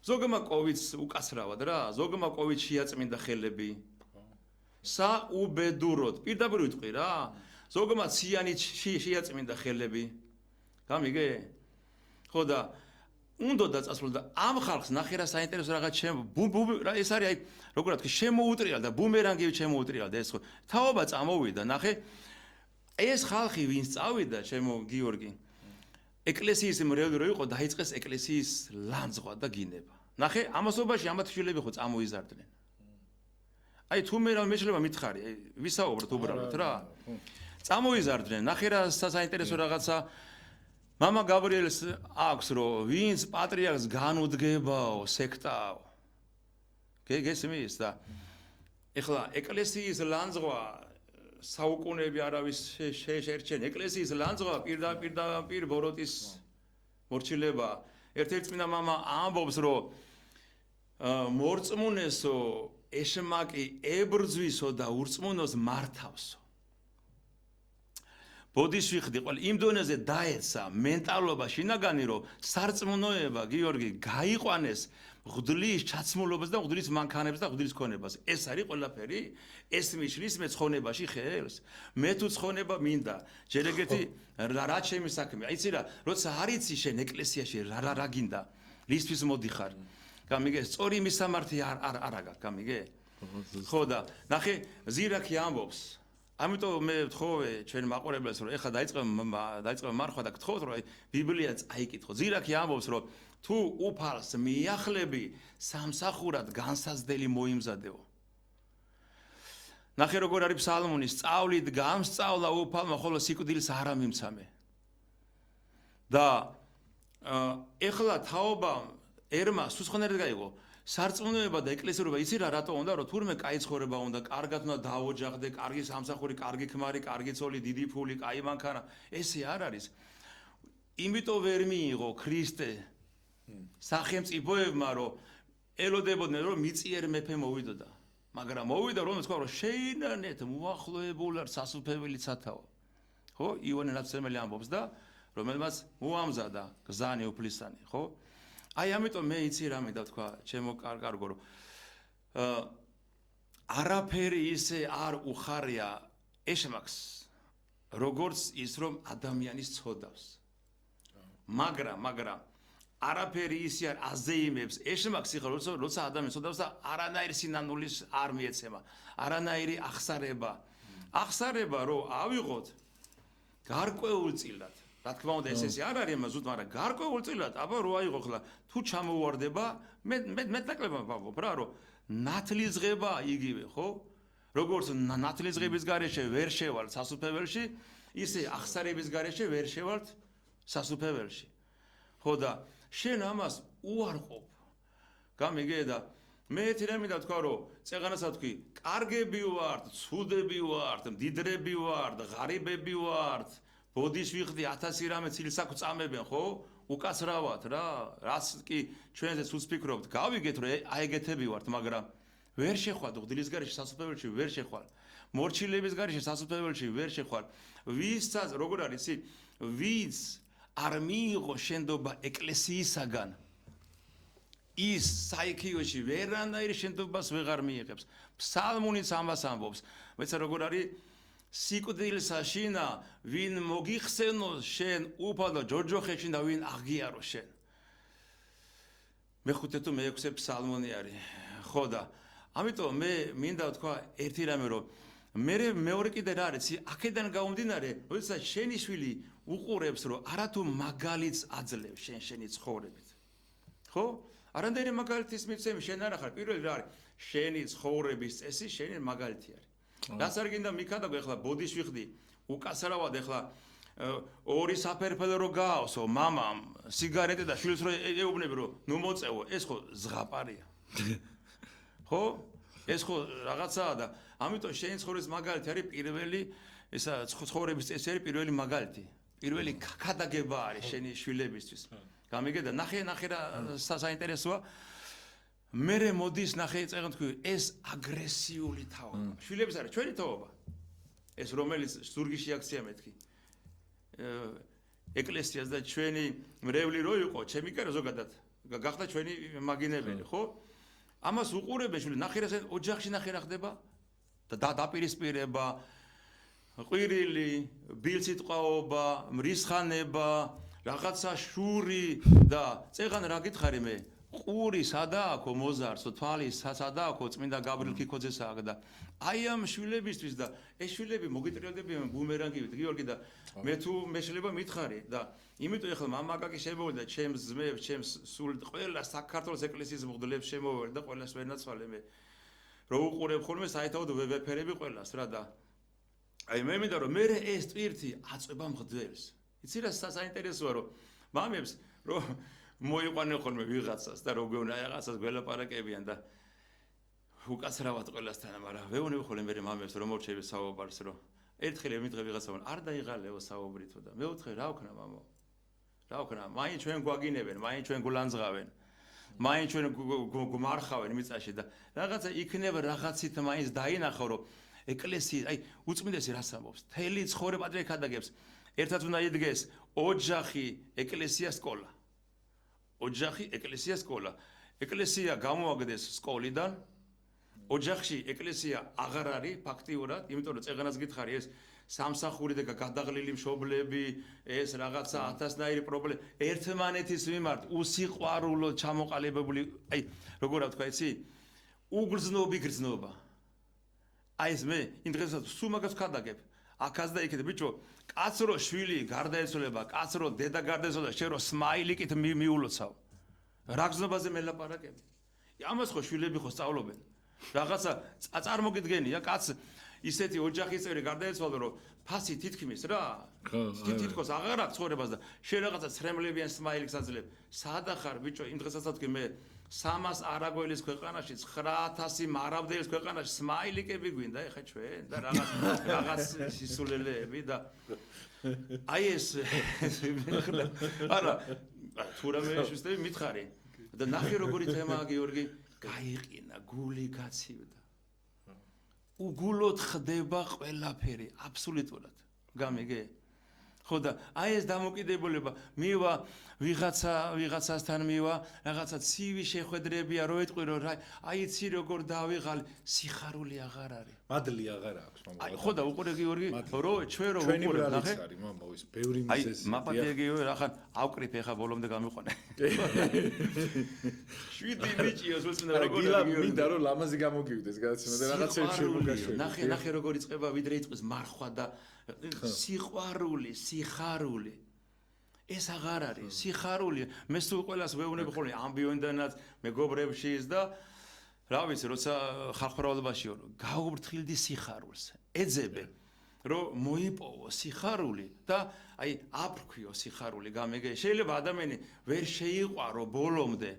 ზოგმა კოვიდს უკაცრავად რა, ზოგმა კოვიდ შეაწმინდა ხელები. საუბედუროდ, პირდაპირ ვიტყვი რა. ზოგმა ციანი შეაწმინდა ხელები. გამიგე? ხო და უნდოდა წასვლა და ამ ხალხს ნახე რა საინტერესო რაღაც რა ეს არის აი როგორ ვთქვი შემოუტრიალ და ბუმერანგი შემოუტრიალ და ეს ხო თაობა წამოვიდა ნახე ეს ხალხი ვინც წავიდა ჩემო გიორგი ეკლესიის მრევლი რო იყო დაიწყეს ეკლესიის ლანძღვა და გინება ნახე ამასობაში ამათშილები ხო წამოიზარდნენ აი თუ მე რა მეშლება მითხარი აი ვისაუბროთ უბრალოდ რა წამოიზარდნენ ნახე რა საინტერესო რაღაცა მამა გაბრიელს აქვს რომ ვინც პატრიარქს განუდგებაო სექტაო გესმის და ეხლა ეკლესიის ლანძღვა საუკუნეები არავის შეერჩენ ეკლესიის ლანძღვა პირდაპირ ბოროტის მორჩილება ერთ-ერთი წმინდა მამა ამბობს რომ მორწმუნესო ეშმაკი ებრძვისო და ურწმუნოს მართავსო ბოდიშვიხდი ყოველ იმ დონეზე დაეცა მენტალობა შინაგანი რომ სარწმუნოება გიორგი გაიყვანეს ღვდლის ჩაცმულობას და ღვდლის მანქანებს და ღვდლის ქონებას ეს არის ყველაფერი ეს მიშლის მე ცხონებაში ხელს მე თუ ცხონება მინდა ჯერ ეგეთი რა ჩემი საქმე აიცი რა როცა არიცი შენ ეკლესიაში რა გინდა ლისთვის მოდიხარ გამიგე სწორი მისამართი არა გაქვს გამიგე ხო და ნახე ზირაქი ამბობს ამიტომ მე ვთხოვე ჩვენ მაყურებელს რომ ეხლა დაიწყება მარხვა და გთხოვთ რომ ბიბლია წაიკითხო ზირაქი ამბობს რომ თუ უფალს მიახლები სამსახურად განსაზრდელი მოიმზადეო ნახე როგორ არის ფსალმუნი სწავლით გამსწავლა უფალმა ხოლო სიკვდილს არ ამიმცამე და ეხლა თაობა ერმა სუსხონერად გაიგო სარწმუნოება და ეკლესიურობა იცი რა რატო უნდა რომ თურმე კაი ცხოვრება უნდა კარგად უნდა დაოჯახდე კარგი სამსახური კარგი ქმარი კარგი ცოლი დიდი ფული კაი მანქანა ესე არ არის იმიტომ ვერ მიიღო ქრისტე სახელმწიფოებმა რომ ელოდებოდნენ რომ მიწიერ მეფე მოვიდოდა მაგრამ მოვიდა რომ თქვა რომ შეინანეთ მოახლოებულ არ სასუფეველი ცათაო ხო იონე ნაცემელი ამბობს და რომელმაც მოამზადა გზანი უფლისანი ხო აი ამიტომ მე იცი რა მინდა თქვა ჩემო კარგო რომ არაფერი ისე არ უხარია ეშმაკს როგორც ის რომ ადამიანის ცოდავს მაგრამ არაფერი ისე არ აზეიმებს ეშმაკს იხარ როცა ადამიანს ცოდავს და არანაირი სინანულის არ მიეცემა არანაირი ახსარება რომ ავიღოთ გარკვეულწილად რა თქმა უნდა ესე არ არის ამას ზუსტ მაგრამ გარკვეულწილად აბა რო აიღო ხლა თუ ჩამოვარდება მე ნაკლებად ვაყობ რა რომ ნათლისღება იგივე ხო როგორც ნათლისღების გარეშე ვერ შევალ სასუფეველში ისე ახსარების გარეშე ვერ შევალ სასუფეველში ხო და შენ ამას უარყოფ გამიგე და მე ერთი რამე და თქვა რომ წეღანასაც თქვი კარგები ვართ ცუდები ვართ მდიდრები ვართ ღარიბები ვართ ბოდიშ ვიხდი 1000 რამე ცილსაკ წამებენ ხო უკაცრავად რა რაც კი ჩვენზე სულს ფიქრობთ გავიგეთ რომ აი ეგეთები ვართ მაგრამ ვერ შეხვალ ღვდლის გარეშე სასუფეველში ვერ შეხვალ მორჩილების გარეშე სასუფეველში ვერ შეხვალ ვისაც როგორ არის იცი ვინც არ მიიღო შენდობა ეკლესიისაგან ის საიქიოში ვერანაირი შენდობას ვეღარ მიიღებს ფსალმუნიც ამას ამბობს მეცა როგორ არის სიკვდილსა შინა ვინ მოგიხსენოს შენ უფალო ჯოჯოხეში და ვინ აღიარო შენ მეხუთე თუ მეექვსე ფსალმუნი არის ხო და ამიტომ მე მინდა თქვა ერთი რამე რომ მე მეორე კიდე რა არის აქედან გამომდინარე როდესაც შენი შვილი უყურებს რომ არათუ მაგალითს აძლევს შენი ცხოვრებით ხო არანდერი მაგალითის მიცემი შენ არ ახარ პირველი რა არის შენი ცხოვრების წესი შენი მაგალითი არის რაც არ გინდა მიქადაგო ეხლა ბოდიშ ვიხდი უკასრავად ეხლა ორი საფერფელო რო გაავსო მამამ სიგარეტე და შვილს რო ეუბნები რომ ნუ მოწევო ეს ხო ზღაპარია ხო ეს ხო რაღაცაა და ამიტომ შენი ცხოვრების მაგალითი არის პირველი ესა ცხოვრების წესი არის პირველი მაგალითი პირველი ქადაგება არის შენი შვილებისთვის გამიგე და ნახე რა საინტერესოა მერე მოდის ნახე წეგან თქვი ეს აგრესიული თაობა შვილების არის ჩვენი თაობა ეს რომელიც ზურგიში აქცია მეთქი ეკლესიას და ჩვენი მრევლი რო იყო ჩემი კერო ზოგადად გახდა ჩვენი მაგინებელი ხო ამას უყურებენ შვილი ნახე რა ოჯახში ნახე რა ხდება და დაპირისპირება ყვირილი ბილსიტყვაობა მრისხანება რაღაცა შური და წეგან რა გითხარი მე ყური სადააქო მოზარსო თვალი სადააქო წმინდა გაბრიელ ქიქოძესაა და აი ამ შვილებისთვის და ეს შვილები მოგიტრიალდებიან ბუმერანგივით გიორგი და მე თუ მე შეიძლება მითხარი და იმიტომ ეხლა მამაკაკი შემოვიდა ჩემს ძმებს ჩემს სულ ყველა საქართველოს ეკლესიის მღვდლებს შემოვიდა და ყველას ვერნაცვალე მე რო უყურებ ხოლმე საერთოდ ვეფერები ყველას რა და აი მე მინდა რომ მე ეს ტვირთი აწובה მღვდელს იცი რა საინტერესოა რომ მამებს რომ მოიყვანენ ხოლმე ვიღაცას და როგ გეუბნა რაღაცას გველაპარაკებიან და უკაცრავად ყველასთან მაგრამ ვეუბნები ხოლმე მე მამებს რომ მორჩები საუბარს რომ ერთხელ მითხრე ვიღაცამ არ დაიღალეო საუბრითო და მეოთხე რა ვქნა მამო რა ვქნა მაინც ჩვენ გვაგინებენ მაინც ჩვენ გულანძღავენ მაინც ჩვენ გვმარხავენ მიწაში და რაღაცა იქნება რაღაცით მაინც დაინახო რომ ეკლესია აი უწმინდესი რას ამბობს თელი ცხოვრება ადრე ქადაგებს ერთად უნდა იდგეს ოჯახი ეკლესია სკოლა ოჯახი ეკლესია სკოლა ეკლესია გამოაგდეს სკოლიდან ოჯახში ეკლესია აღარ არის ფაქტიურად იმიტომ რომ წეგანას გითხარი ეს სამსახური და გადაღლილი მშობლები ეს რაღაცა ათასნაირი პრობლემა ერთმანეთის მიმართ უსიყვარულო ჩამოყალიბებული აი როგორ ვთქვა იცი უგრძნობი გრძნობა აი ეს მე იმ დღესაც სულ მაგას ვქადაგებ აქაც და იქეთ ბიჭო კაცრო შვილი გარდაეცვალება კაცრო დედა გარდაეცვალება შენ რო სმაილიკით მიულოცავ რა გზნობაზე მელაპარაკები ამას ხო შვილები ხო სწავლობენ რაღაცა წარმოგიდგენია კაც ისეთი ოჯახის წევრი გარდაეცვალა რომ ფასი თითქმის რა თითქოს აღარ აქვს ცხოვრებას და შენ რაღაცა ცრემლებიან სმაილიკს აძლევ სადა ხარ ბიჭო იმ დღესაც თქვი მე 300 არაგოელის ქვეყანაში 9000 მარავდელის ქვეყანაში სმაილიკები გვინდა ეხა ჩვენ და რაღაც სისულელეები და აი ეს არა თუ რამე შეშტები მითხარი და ნახე როგორი თემაა გიორგი გაიყინა გული გაცივდა უგულოდ ხდება ყველაფერი აბსოლუტურად გამიგე ხო და აი ეს დამოკიდებულება მივა ვიღაცასთან მივა რაღაცა ცივი შეხვედრებია რო ეტყვი რომ აი იცი როგორ დავიღალ სიხარული აღარ არის მადლი აღარ აქვს მამა აი ხო და უყურე გიორგი რო ჩვენ რო უყურებ ნახე არის მამა ის ბევრი მიზეზი აი მაპატია გიორგი რახან ავკრიფ ეხა ბოლომდე გამიყვანე შვიდი ბიჭიო სულწმინდა როგორ გიორგი მინდა რომ ლამაზი გამოგივიდეს გადაცემა და რაღაცებს შემოგაშვები ნახე როგორ იწყება ვიდრე იწყოს მარხვა და სიყვარული სიხარული ეს აღარ არის სიხარული მე სულ ყველას ვეუბნები ხოლმე ამბიონდანაც მეგობრებში ის და რა ვიცი როცა ხალხმრავალობაშიო გაუბრთხილდი სიხარულს ეძებე რომ მოიპოვო სიხარული და აი აფრქვიო სიხარული გამეგე შეიძლება ადამიანი ვერ შეიყვარო ბოლომდე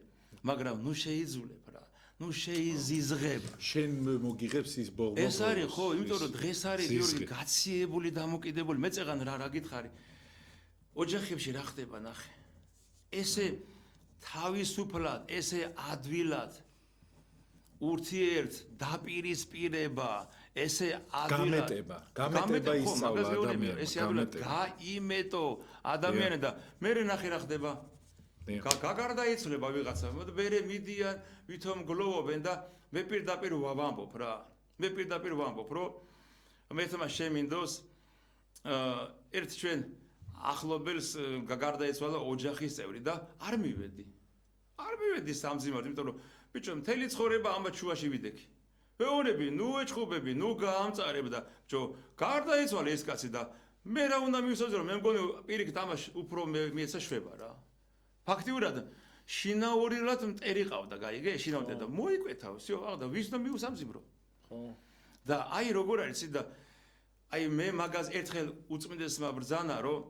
მაგრამ ნუ შეიძულებ რა ნუ შეიზიზღებ შენ მოგიღებს ის ბოლო ეს არის ხო იმიტომ რომ დღეს არის გიორგი გაციებული დამოკიდებული მე წეგან რა გითხარი ოჯახებში რა ხდება ნახე ესე თავისუფლად ესე ადვილად ურთიერთ დაპირისპირება ესე ადვილად გამეტება ისწავლა ადამიანს ესე ადვილად გაიმეტო ადამიანი და მე ნახე რა ხდება გაგარდაიცვლება ვიღაცა მე მიდიან ვითომ გლოვობენ და მე პირდაპირ ვამბობ რა მე პირდაპირ ვამბობ რომ მე თმა შემინდოს ერთ ჩვენ ახლობელს გაგარდაიცვალა ოჯახის წევრი და არ მივედი სამძიმართ იმიტომ რომ ბიჭო მთელი ცხოვრება ამბა შუაში ვიდექი ვეუბნები ნუ ეჩხუბები ნუ გაამწარებ და ბიჭო გარდაიცვალა ეს კაცი და მე რა უნდა მივსაძრო მე მგონი პირიქით ამას უფრო მეცა შვება რა ფაქტიურად შინაურიულად მტერი ყავდა, გაიგე? შინაურდა და მოიკვეთა, всё, აღდა ვის რომ მიუსამძიმრო. ხო. და აი როგორ არის და აი მე მაგას ერთხელ უწმინდესმა ბრძანა, რომ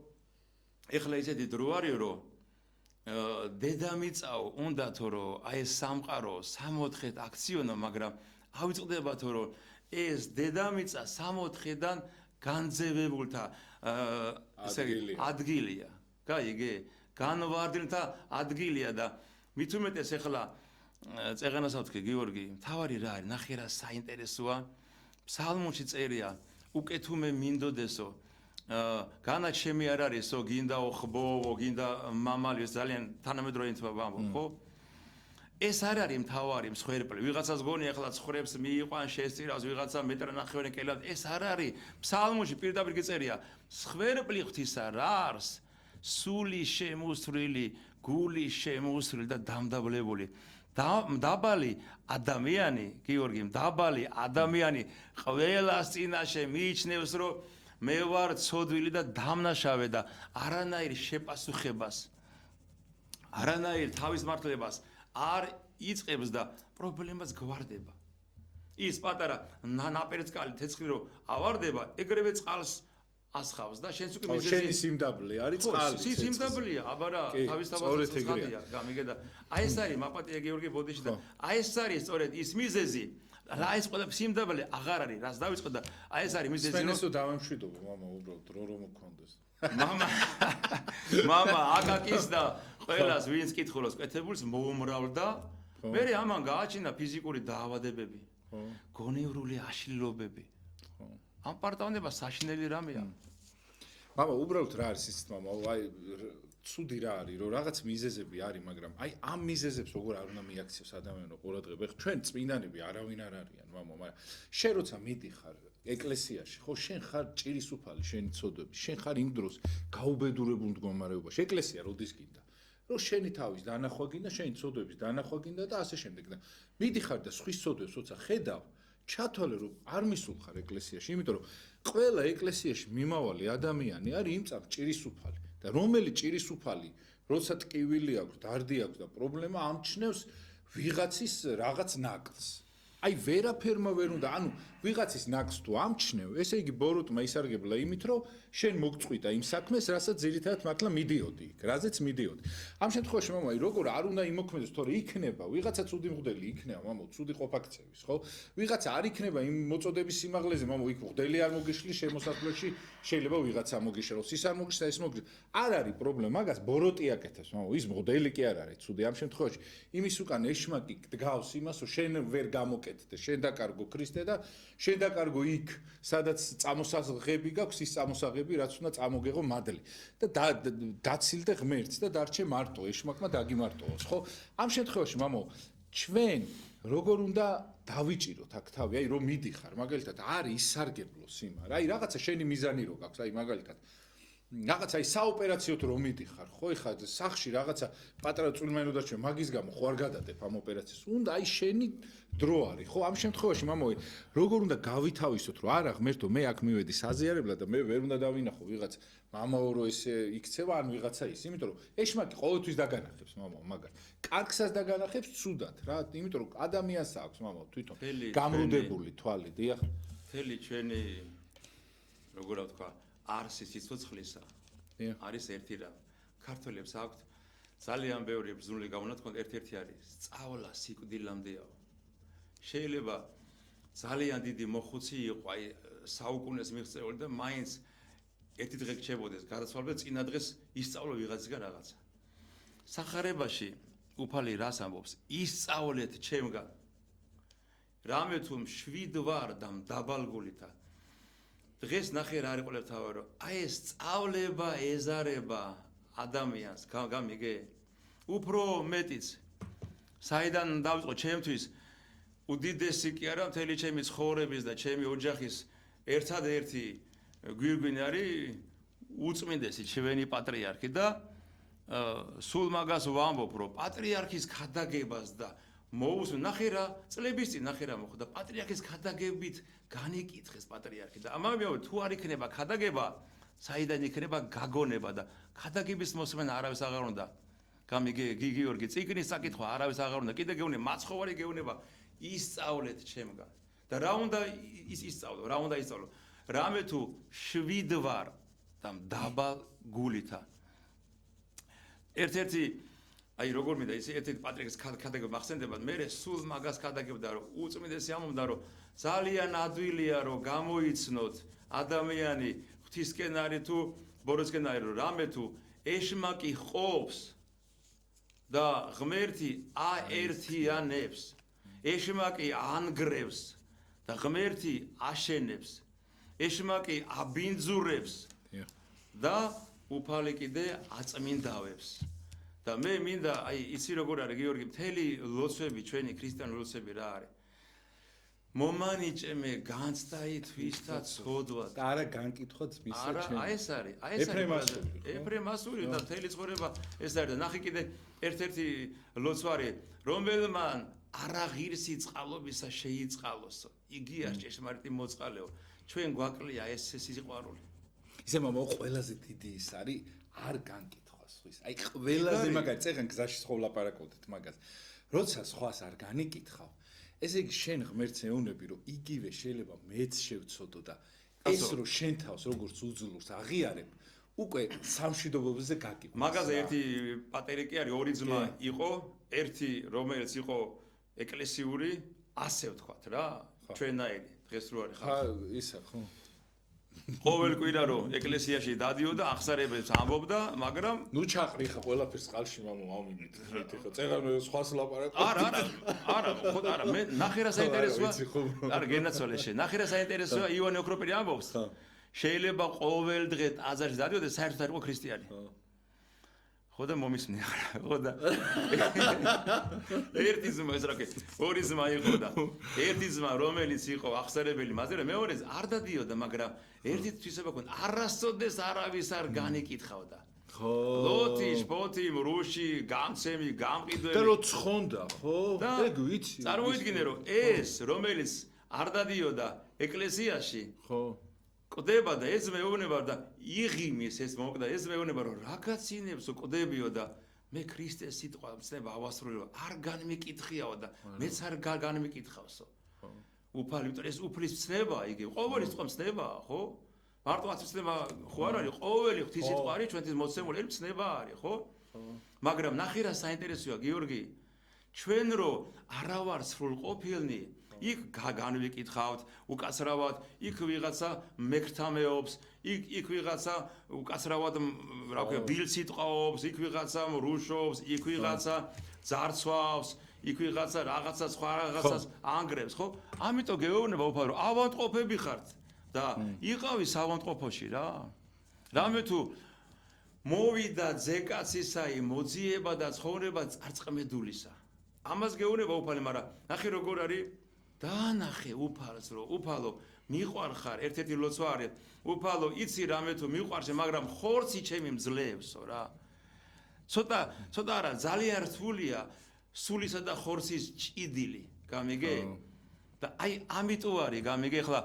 ეხლა ისეთი დრო არის, რომ დედამიწაო უნდათო რომ აი ეს სამყარო 64-ით აქციონო, მაგრამ ავიწყდებათო რომ ეს დედამიწა 64-დან განძევებულთა ადგილია. გაიგე? განვარდნილთა ადგილია და მით უმეტეს ეხლა წეღანასაც ვთქვი გიორგი, თავარი რა არის, ნახე რა საინტერესოა. ფსალმუნში წერია, უკეთუმე მინდოდესო, განაჩემი არ არისო, გინდაო ხბოვო, გინდა მამალი, ძალიან თანამედროვე ვამბობ, ხო? ეს არ არის მთავარი მსხვერპლი. ვიღაცას გონი ახლა ცხრებს მიიყვან, შესწირავს ვიღაცა მეტრანახევარი კელად. ეს არ არის. ფსალმუნში პირდაპირ წერია, მსხვერპლი ღვთისა რა არის? სული შემოსრილი, გული შემოსრილი და დამდაბლებული. დაბალი ადამიანი, გიორგი, დაბალი ადამიანი ყველას წინაშე მიიჩნევს, რომ მე ვარ ცოდვილი და დამნაშავე და არანაირ შეპასუხებას, არანაირ თავის მართლებას არ იწყებს და პრობლემას გვარდება. ის პატარა ნაპერწკალი თეცხლი რომ ავარდება, ეგრევე წყალს ასხავს და შენც უკვე მიზეზი შენი სიმდაბლე არის წყალი. სიმდაბლეა, აბა რა, თავისთავად წყალია, გამიგე და აი ეს არის მაპატია გიორგი ბოდიში და აი ეს არის სწორედ ის მიზეზი. რა ეს ყველა სიმდაბლე აღარ არის, რაც დავიწყო და აი ეს არის მიზეზი, რომ სპენესო დავემშვიდობ, მამა, უბრალოდ რო მოგქონდეს. მამა აკაკის და ყველას ვინც კითხულობს კეთებულს მოუმრავლდა. მე ამან გააჩინა ფიზიკური დაავადებები, გონევრული აშლილობები. ამ პარტავნება საშინელი რამეა. მამა, უბრალოდ რა არის ის მამა, აი ცუდი რა არის, რომ რაღაც მიზეზები არის, მაგრამ აი ამ მიზეზებს როგორ არ უნდა მიაქციოს ადამიანო ყურადღება. ეხლა ჩვენ წმინდანები არავინ არ არიან, მამა, მაგრამ შენ როცა მიდიხარ ეკლესიაში, ხო, შენ ხარ ჭირისუფალი, შენი ცოდვები, შენ ხარ იმ დროს გაუბედურებულ მდგომარეობაში. ეკლესია როდის გინდა? რომ შენი თავის დანახვა გინდა, შენი ცოდვების დანახვა გინდა და ასე შემდეგ და მიდიხარ და სხვის ცოდვებს როცა ხედავ ჩათვალე რომ არ მისულხარ ეკლესიაში, იმიტომ რომ ყველა ეკლესიაში მიმავალი ადამიანი არის იმ წამს ჭირისუფალი და რომელი ჭირისუფალი როცა ტკივილი აქვს, დარდი აქვს და პრობლემა ამჩნევს ვიღაცის რაღაც ნაკლს. აი ვერაფერმა ვერ უნდა, ანუ ვიღაცის ნაკლს თუ ამჩნევ, ესე იგი ბოროტმა ისარგებლა იმით, რომ შენ მოგწყვიტა იმ საქმეს, რასაც ძირითადად მართლა მიდიოდი იქ, რაზეც მიდიოდი. ამ შემთხვევაში მამა, როგორ არ უნდა იმოქმედოს, თორე იქნება, ვიღაცა ცუდი მღვდელი იქნება, მამა, ცუდი ყოფაქცევის, ხო? ვიღაცა არ იქნება იმ მოწოდების სიმაღლეზე, მამა, იქ მღვდელი არ მოგიშლის შემოსახლებში, შეიძლება ვიღაცა მოგიშლოს, ის არ მოგიშლს, ეს მოგიშლს. არ არის პრობლემა, მაგას ბოროტი აკეთებს, მამა, ის მღვდელი კი არ არის ცუდი ამ შემთხვევაში. იმის უკან ეშმაკი დგავს იმას, რომ შენ ვერ გამოკეთდე, შენ დაკარგო ქრისტე და შენ დაკარგო იქ, სადაც წამოსაღები გაქვს, ის წამოსაღები, რაც უნდა წამოგეღო მადლი. და დაცილდე ღმერთს და დარჩე მარტო, ეშმაკმა დაგიმარტოოს, ხო? ამ შემთხვევაში, მამო, ჩვენ როგორ უნდა დავიჭიროთ აქ თავი, აი რომ მიდიხარ, მაგალითად, არის ისარგებლო სიმარ, აი რაღაცა შენი მიზანი რო გაქვს, აი მაგალითად რაღაცა ის საოპერაციოდ რომ მიდიხარ, ხო, ეხლა სახში რაღაცა პატარა წვრილმანი დარჩა, მაგის გამო ხო არ გადადებ ამ ოპერაციას. უნდა აი შენი დრო არის, ხო, ამ შემთხვევაში მამოი, როგორ უნდა გავითავისოთ, რომ არა, ღმერთო, მე აქ მივედი საზიარებლად და მე ვერ უნდა დავინახო ვიღაც მამაო, რომ ესე იქცევა, ან ვიღაცა ის, იმიტომ რომ ეშმაკი ყოველთვის დაგანახებს, მამაო, მაგას. კარგსაც დაგანახებს ცუდად, რა, იმიტომ რომ ადამიანს აქვს, მამაო, თვითონ გამრუდებული თვალი, დიახ. მთელი ჩვენი როგორ ვთქვა არსი სიცოცხლისა არის ერთი რამ. ქართველებს აქვთ ძალიან ბევრი ბრძნული გამონათქვა, ერთ-ერთი არის სწავლა სიკვდილამდეაო. შეიძლება ძალიან დიდი მოხუცი იყო, აი საუკუნეს მიღწეული და მაინც ერთი დღე გრჩებოდეს გარდაცვალება, წინა დღეს ისწავლა ვიღაცისგან რაღაცა. სახარებაში უფალი რას ამბობს? ისწავლეთ ჩემგან. რამე თუ მშვიდ ვარ და მდაბალგულითა. დღეს ნახე რა არის ყოველთავად, რომ აი ეს სწავლება ეზარება ადამიანს, გამიგე? უფრო მეტიც. საიდან დავიწყო ჩემთვის უდიდესი კი არა, მთელი ჩემი ცხოვრების და ჩემი ოჯახის ერთადერთი გვირგვინი არის უწმინდესი ჩვენი პატრიარქი და სულ მაგას ვამბობ, რომ პატრიარქის ქადაგებას და მოუსმენ, ნახე რა, წლების წინ ნახე რა მოხდა, პატრიარქის ქადაგებით განიკითხეს პატრიარქი და ამავე თუ არ იქნება ქადაგება, საიდან იქნება გაგონება და ქადაგების მოსმენა არავის აღარ უნდა. გამიგე გიორგი წიგნის საკითხვა არავის აღარ უნდა კიდე გეუბნება მაცხოვარი გეუბნება ისწავლეთ ჩემგან და რა უნდა ისწავლო რა უნდა ისწავლო რამე თუ 7 ვარ და დაბალ გულითა ერთ-ერთი აი როგორ მინდა ის ერთ-ერთი პატრიკის ქადაგება მახსენდებათ მე სულ მაგას ქადაგებდა რომ უწმიდესი ამბობდა რომ ძალიან ადვილია რომ გამოიცნოთ ადამიანი ღვთისკენ არის თუ ბოროტსკენ არის რომ რამე თუ ეშმაკი ყოფს და ღმერთი აერთიანებს ეშმაკი ანგრევს და ღმერთი აშენებს ეშმაკი აბინძურებს და უფალი კიდე აწმინდავებს და მე მინდა აი იცი როგორ არის გიორგი მთელი ლოცვები ჩვენი ქრისტიანული ლოცვები რა არის მომანიჭე მე განცდაითვისა ცოდვა და არა განკითხვაც მისცე ჩემ არა აი ეს არის ეფრემასული და მთელი ცხოვრება ეს არის და ნახე კიდე ერთ-ერთი ლოცვარი რომელმან არა ღირსი წყალობისა შეიწყალოსო იგი არ ჭეშმარიტი მოწყალეო ჩვენ გვაკლია ეს სიყვარული ისე მამა ყველაზე დიდი ის არის არ განკითხვას ხვის აი ყველაზე მაგარი წეგან გზაში სხვა ლაპარაკობდით მაგას როცა სხვას არ განიკითხავ ესე იგი შენ ღმერთს ეუბნები რომ იგივე შეიძლება მეც შევცოდო და ეს რომ შენ თავს როგორც უძლურს აღიარებ უკვე სამშვიდობოზე გაგიყვანს მაგაზე ერთი პატერი კი არის ორი ძმა იყო ერთი რომელიც იყო ეკლესიური ასე ვთქვათ რა ჩვენაირი დღეს რო არის ხა ისა ხო ყოველ კვირა რომ ეკლესიაში დადიოდა ახსარებებს ამბობდა მაგრამ ნუ ჩაყრიხა ყველაფერს წყალში მამა ამინით ხო წეგან სხვას ლაპარაკობ არა ხო არა მე ნახე რა საინტერესოა არა გენაცვალე შე ნახე რა საინტერესოა ივანე ოქროპირი ამბობს შეიძლება ყოველ დღე ტაძარში დადიოდეს საერთოდ არ იყო ქრისტიანი ხო და მომისმნი ახლა ხო და ერთი ძმა ეს რა კი ორი ძმა იყო და ერთი ძმა რომელიც იყო ახსარებელი მაზერე მეორე არ დადიოდა მაგრამ ერთი თვისება ქონდა არასოდეს არავის არ განიკითხავდა ხო ლოთი შპოთი რუში გამცემი გამყიდველი და რო ცხონდა ხო ეგ ვიცი წარმოიდგინე რომ ეს რომელიც არ დადიოდა ეკლესიაში ხო ყდება და ეს მეუბნება და იღიმის ეს მოკდა ეს მეუბნება რომ რა გაცინებს ყდებიო და მე ქრისტეს სიტყვა მცნება ავასრულო არ განმიკითხიაო და მეც არ განმიკითხავსო უფალი იმიტომ ეს უფლის მცნება იგი ყოველი სიტყვა მცნებაა ხო მარტო აცნება ხო არ არის ყოველი ღვთის სიტყვა არის ჩვენთვის მოცემული მცნება არის ხო მაგრამ ნახე რა საინტერესოა გიორგი ჩვენ რო არა ვარ სრულყოფილნი იქ განვიკითხავთ უკაცრავად იქ ვიღაცა მეკრთამეობს იქ ვიღაცა უკაცრავად რა ქვია ბილს იტყაობს იქ ვიღაცა რუშობს იქ ვიღაცა ძარცვავს იქ ვიღაცა რაღაცა სხვა რაღაცას ანგრევს ხო ამიტომ გეუბნება უფალო რომ ავანტყოფები ხართ და იყავი ავანტყოფოში რა რამე თუ მოვიდა ძეკაცისაი მოძიება და ცხოვრება წარწყმედულისა ამას გეუბნება უფალი მაგრამ ნახე როგორ არის დაანახე უფალს რომ უფალო მიყვარხარ ერთ-ერთი ლოცვა არის უფალო იცი რამე თუ მიყვარში მაგრამ ხორცი ჩემი მძლევსო რა ცოტა არა ძალიან რთულია სულისა და ხორცის ჭიდილი გამიგე და აი ამიტომ არის გამიგე ხლა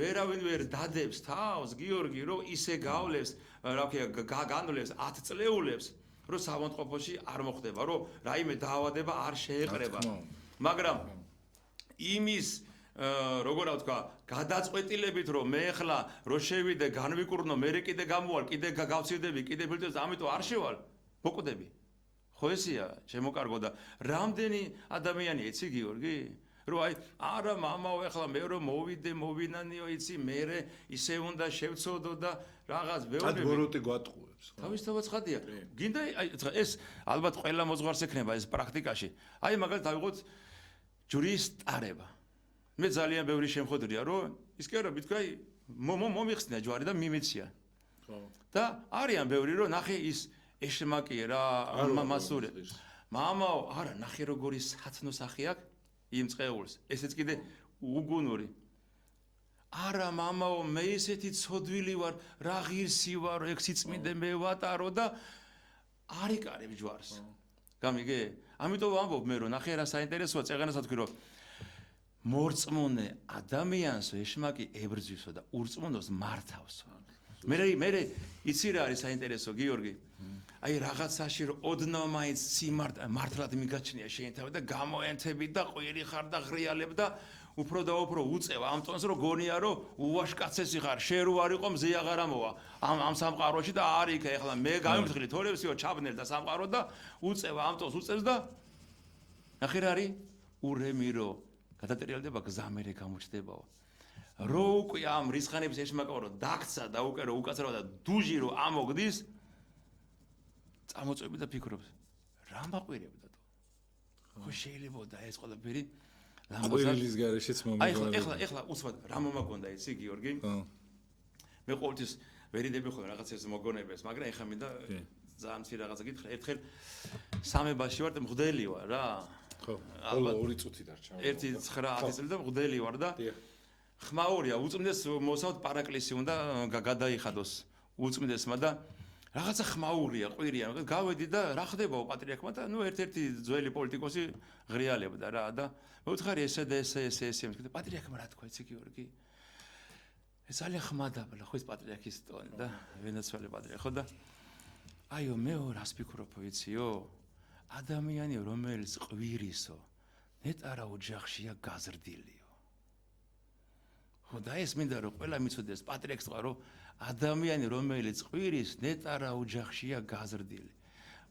ვერავინ ვერ დადებს თავს გიორგი რომ ისე გავლებს რა ქვია განვლევს 10 წლეულებს რომ სამონტყოფოში არ მოხდება რომ რაიმე დაავადება არ შეეყრება მაგრამ იმის როგორ ვთქვა გადაწყვეტილებით რომ მე ახლა რო შევიდე განვიკურნო მე კიდე გამოვალ კიდე გავცირდები კიდე ფილტრებს ამიტომ არ შევალ მოკვდები ხო ესია შემოკარგო და რამდენი ადამიანი იცი გიორგი რომ აი არა მამაო ახლა მე რომ მოვინანიო იცი მე ისე უნდა შევცოდო და რაღაც ბევრი ბოროტი გვატყუებს თავისთავად ცხადია გინდა აი ეს ალბათ ყველა მოძღვარს ექნება ეს პრაქტიკაში აი მაგალითად ავიღოთ ჯურის ტარება მე ძალიან ბევრი შემხვედრია რომ ის კი არა მითქვა მომიხსნა ჯვარი და მიმეცია და არიან ბევრი რომ ნახე ის ეშმაკი რა მასური მამაო არა ნახე როგორი სათნო სახე აქვს იმ წეულს ესეც კიდე უგუნური არა მამაო მე ისეთი ცოდვილი ვარ რა ღირსი ვარ ეგ სიწმინდე მე ვატარო და არ იკარებ ჯვარს გამიგე ამიტომ ვამბობ მე რომ ნახე რა საინტერესოა წეღანასაც ვთქვი რომ მორწმუნე ადამიანსო ეშმაკი ებრძვისო და ურწმუნოს მართავსო მე იცი რა არის საინტერესო გიორგი აი რაღაცაში რომ ოდნავ მაინც მართლად მიგაჩნია შენი თავი და გამოენთები და ყვირი ხარ და ღრიალებ და უფრო და უფრო უწევ ამ ტონს რომ გონია რომ უვაშკაცესი ხარ შენ რო არ იყო მზე აღარ ამოვა ამ სამყაროში და არ იქ ეხლა მე გამიმთხილი თორევსიო ჩაბნელ და სამყარო და უწევ ამ ტონს უწევს და ნახე რა არის ურემი რომ გადატრიალდება გზამერე გამოჩნდებაო რო უკვე ამ რისხანების ეშმაკაო რომ დაგცა და უკვე რომ უკაცრავა და დუჟი რომ ამოგდის წამოწევი და ფიქრობს რა მაყვირებდა ხო შეიძლება და ეს ყველაფერი ყვირილის გარეშეც მომიგონებოდა ეხლა უცბად რა მომაგონდა იცი გიორგი მე ყოველთვის ვერიდები ხოლმე რაღაცას მოგონებებს მაგრამ ეხლა მინდა ძალიან მცირე რაღაცა გითხრა ერთხელ სამებაში ვარ და მღვდელი ვარ რა ხო ალბათ 2 წუთი დარჩა 1-9 წელი და მღვდელი ვარ და ხმაურია უწმდეს მოსავთ პარაკლისი უნდა გადაიხადოს უწმდესმა და რაღაცა ხმაურია ყვირია გავედი და რა ხდებაო პატრიარქმა და ნუ ერთ-ერთი ძველი პოლიტიკოსი ღრიალებდა რა და მე ვთხარი ესე და ესე და პატრიარქმა რა თქვა იცი გიორგი ეს ძალიან ხმადაბლა ხო ეს პატრიარქის ტონი და ვენაცვალე პატრიარქო და აიო მე რას ფიქრობ იციო ადამიანი რომელიც ყვირისო ნეტარა ოჯახშია გაზრდილიო ხო და ეს მინდა რომ ყველა მიცოდეს პატრიარქს თქვა რომ ადამიანი რომელიც ყვირის ნეტარა ოჯახშია გაზრდილი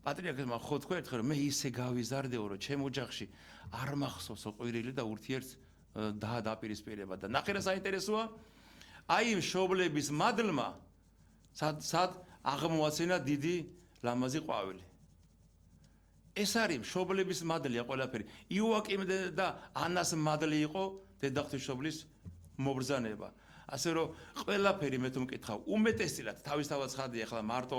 პატრიარქმა ხო თქვა ერთხელ რომ მე ისე გავიზარდეო რომ ჩემ ოჯახში არ მახსოვსო ყვირილი და ურთიერთ დაპირისპირება და ნახე რა საინტერესოა აი იმ შობლების მადლმა სად აღმოაცენა დიდი ლამაზი ყვავილი ეს არის შობლების მადლია ყველაფერი იოაკიმ და ანას მადლი იყო დედაღვთისმშობლის მობრძანება ასე რომ ყველაფერი მე თუ მკითხავ უმეტესწილად თავისთავად ხადია ახლა მარტო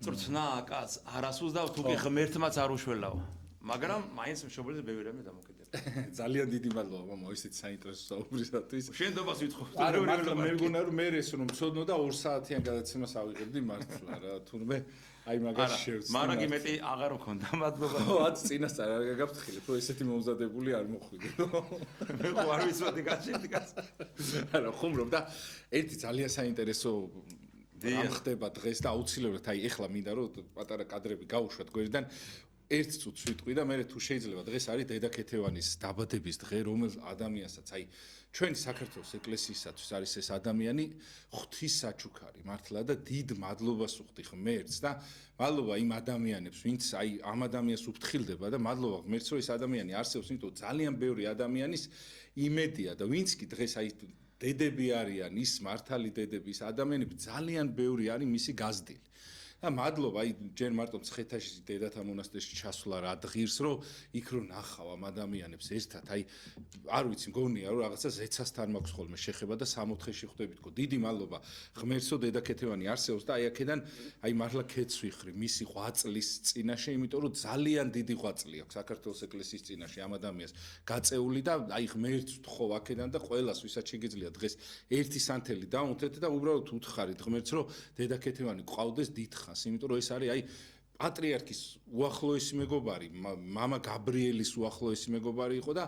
წრცნა კაც არასუს და თუ კი ღმერთმაც არ უშველაო მაგრამ მაინც მშობლებს ბევრი რამე დამოკიდებულია ძალიან დიდი მადლობა მამა ისეთი საინტერესო საუბრისათვის შენდობას ვითხოვ არა მაგრამ მე მგონა რომ მე ეს რომ მცოდნო და 2 საათიან გადაცემას ავიღებდი მართლა რა თუნდაც აი მაგას შევწნა მარაგი მეტი აღარ მქონდა მადლობა ხო 10 წინასწარ არ გაგაფრთხილებ რომ ესეთი მომზადებული არ მოხვიდე მე ხო არ ვიცოდი გაჩერდი კაც არა ხუმრობ და ერთი ძალიან საინტერესო რამ ხდება დღეს და აუცილებლად აი ეხლა მინდა რომ პატარა კადრები გაუშვათ გვერდიდან 1 წუთს ვიტყვი და მე თუ შეიძლება დღეს არის დედა ქეთევანის დაბადების დღე რომელ ადამიანსაც აი ჩვენი საქართველოს ეკლესიისათვის არის ეს ადამიანი ღვთის საჩუქარი მართლა და დიდ მადლობას ვუხდი ღმერთს და მადლობა იმ ადამიანებს ვინც აი ამ ადამიანს უფრთხილდება და მადლობა ღმერთს რომ ეს ადამიანი არსებობს იმიტომ ძალიან ბევრი ადამიანის იმედია და ვინც კი დღეს აი დედები არიან ის მართალი დედები ის ადამიანები ძალიან ბევრი არის მისი გაზრდილი და მადლობა აი ჯერ მარტო მცხეთაში დედათა მონასტერში ჩასვლა რა დღირს რომ იქ რო ნახავ ამ ადამიანებს ერთად აი არ ვიცი მგონია რომ რაღაცა ზეცასთან მაქვს ხოლმე შეხება და 64-ში ხვდებით თქო დიდი მადლობა ღმერთსო დედა ქეთევანი არსებობს და აი აქედან აი მართლა ქეთს ვიხრი მისი ღვაწლის წინაშე იმიტომ რომ ძალიან დიდი ღვაწლი აქვს საქართველოს ეკლესიის წინაშე ამ ადამიანს გაწეული და აი ღმერთს ვთხოვ აქედან და ყველას ვისაც შეგიძლია დღეს ერთი სანთელი დაუნთეთ და უბრალოდ უთხარით ღმერთს რომ დედა ქეთევანი ყავდეს დიდხანს იმიტომ რომ ეს არის აი პატრიარქის უახლოესი მეგობარი მამა გაბრიელის უახლოესი მეგობარი იყო და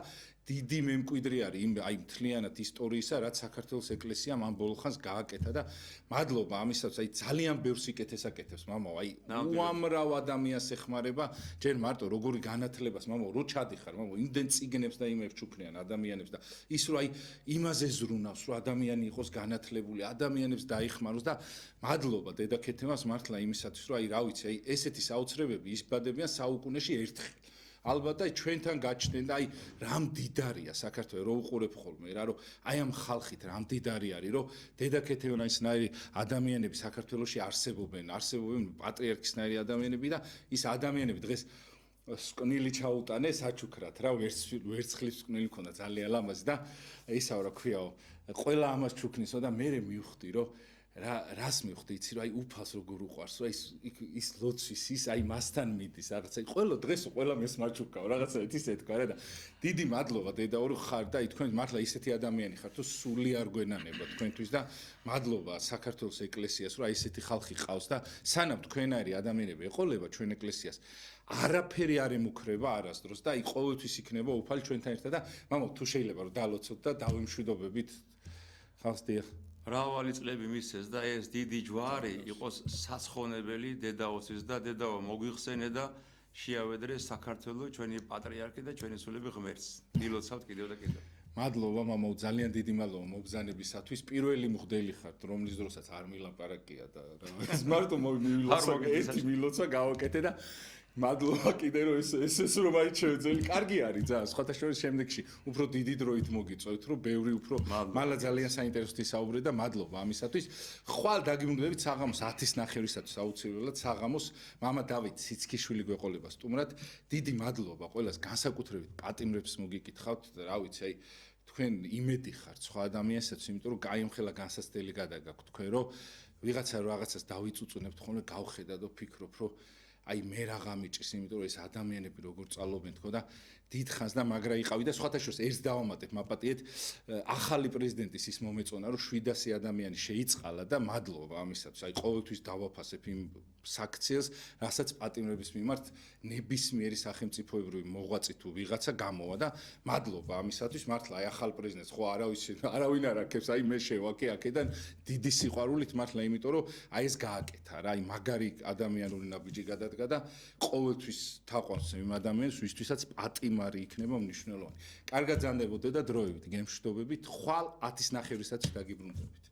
დიდი მემკვიდრე არის იმ აი მთლიანად ისტორიისა რაც საქართველოს ეკლესიამ ამ ბოლო ხანს გააკეთა და მადლობა ამისაც აი ძალიან ბევრ სიკეთეს აკეთებს მამაო აი უამრავ ადამიანს ეხმარება ჯერ მარტო როგორი განათლებას მამაო რო ჩადიხარ მამაო იმდენ წიგნებს და იმებს ჩუქნიან ადამიანებს და ის რო აი იმაზე ზრუნავს რომ ადამიანი იყოს განათლებული ადამიანებს დაიხმაროს და მადლობა დედა ქეთევანს მართლა იმისათვის რომ აი რა ვიცი აი ესეთი საოცრებები ისბადებიან საუკუნეში ერთხელ ალბათ აი ჩვენთან გაჩნდნენ და აი რამ დიდარია საქართველოს რო უყურებ ხოლმე რა რომ აი ამ ხალხით რამ დიდარი არის რომ დედა ქეთევანისნაირი ადამიანები საქართველოში არსებობენ პატრიარქისნაირი ადამიანები და ის ადამიანები დღეს სკნილი ჩაუტანე საჩუქრად რა ვერცხლის სკნილი ქონდა ძალიან ლამაზი და ისაო რა ქვიაო ყველა ამას ჩუქნისო და მე მივხვდი რომ რას მივხვდი იცი რომ აი უფალს როგორ უყვარს რომ ის ლოცვის ის აი მასთან მიდის რაღაცა ყველა დღეს ყველა მეს მაჩუკავ რაღაცა ისე თქვა რა და დიდი მადლობა დედა ორი ხარ და თქვენ მართლა ისეთი ადამიანი ხართ რომ სული არ გვენანება თქვენთვის და მადლობა საქართველოს ეკლესიას რომ აი ესეთი ხალხი ყავს და სანამ თქვენაირი ადამიანები ეყოლება ჩვენ ეკლესიას არაფერი არ ემუქრება არასდროს და აი ყოველთვის იქნება უფალი ჩვენთან ერთად და მამო თუ შეიძლება რომ დალოცოთ და დავიმშვიდობებით ხალხს დიახ მრავალი წლები მისცეს და ეს დიდი ჯვარი იყოს საცხონებელი დედაოსის და დედაო მოგვიხსენე და შეავედრე საქართველოს ჩვენი პატრიარქი და ჩვენი სულები ღმერთს. დილოცავთ კიდევ და კიდევ. მადლობა მამაო, ძალიან დიდი მადლობა მოგზანებისათვის. პირველი მღვდელი ხართ, რომლის დროსაც არ მილაპარაკია და ეს მარტო მილოცა, ერთი მილოცა გავაკეთე და მადლობა კიდე რომ ეს რომ აიჩვენე. კარგი არის ძალიან. სხვათა შორის შემდეგში უფრო დიდი დროით მოგიწევთ, რომ ბევრი უფრო მალა ძალიან საინტერესო ისაუბრე და მადლობა ამისათვის. ხვალ დაგიმგდებით საღამოს 10:09-ისათვის აუცილებლად საღამოს მამა დავით სიცქიშვილი გვეყოლება სტუმრად. დიდი მადლობა ყველას, განსაკუთრებით პატიმრებს მოგიკითხავთ, რა ვიცი, აი თქვენ იმედი ხართ სხვა ადამიანსაც, იმიტომ რომ გაიმხელა განსაცდელი გადაგაქვთ თქვენ, რომ ვიღაცა რაღაცას დავიწუწუნებთ ხოლმე გავხედა და ფიქრობ, რომ აი მე რა გამიჭის, იმიტომ რომ ეს ადამიანები როგორ წალობენ თქო და დიდხანს და მაგრა იყავი და სხვათა შორის ერთს დავამატებ მაპატიეთ ახალი პრეზიდენტის ის მომეწონა რომ 700 ადამიანი შეიწყალა და მადლობა ამისათვის აი ყოველთვის დავაფასებ იმ საქციელს რასაც პატიმრების მიმართ ნებისმიერი სახელმწიფოებრივი მოღვაწე თუ ვიღაცა გამოვა და მადლობა ამისათვის მართლა აი ახალ პრეზიდენტს ხო არავინ არ აქებს აი მე შევაკე აქედან დიდი სიყვარულით მართლა იმიტომ რომ აი ეს გააკეთა რა აი მაგარი ადამიანური ნაბიჯი გადადგა და ყოველთვის თაყვანს იმ ადამიანს ვისთვისაც პატიმარი იქნება მნიშვნელოვანი. კარგად ზანდებოდე და დროებით გემშვიდობებით. ხვალ 10:09-ისაც დაგიბრუნდებით.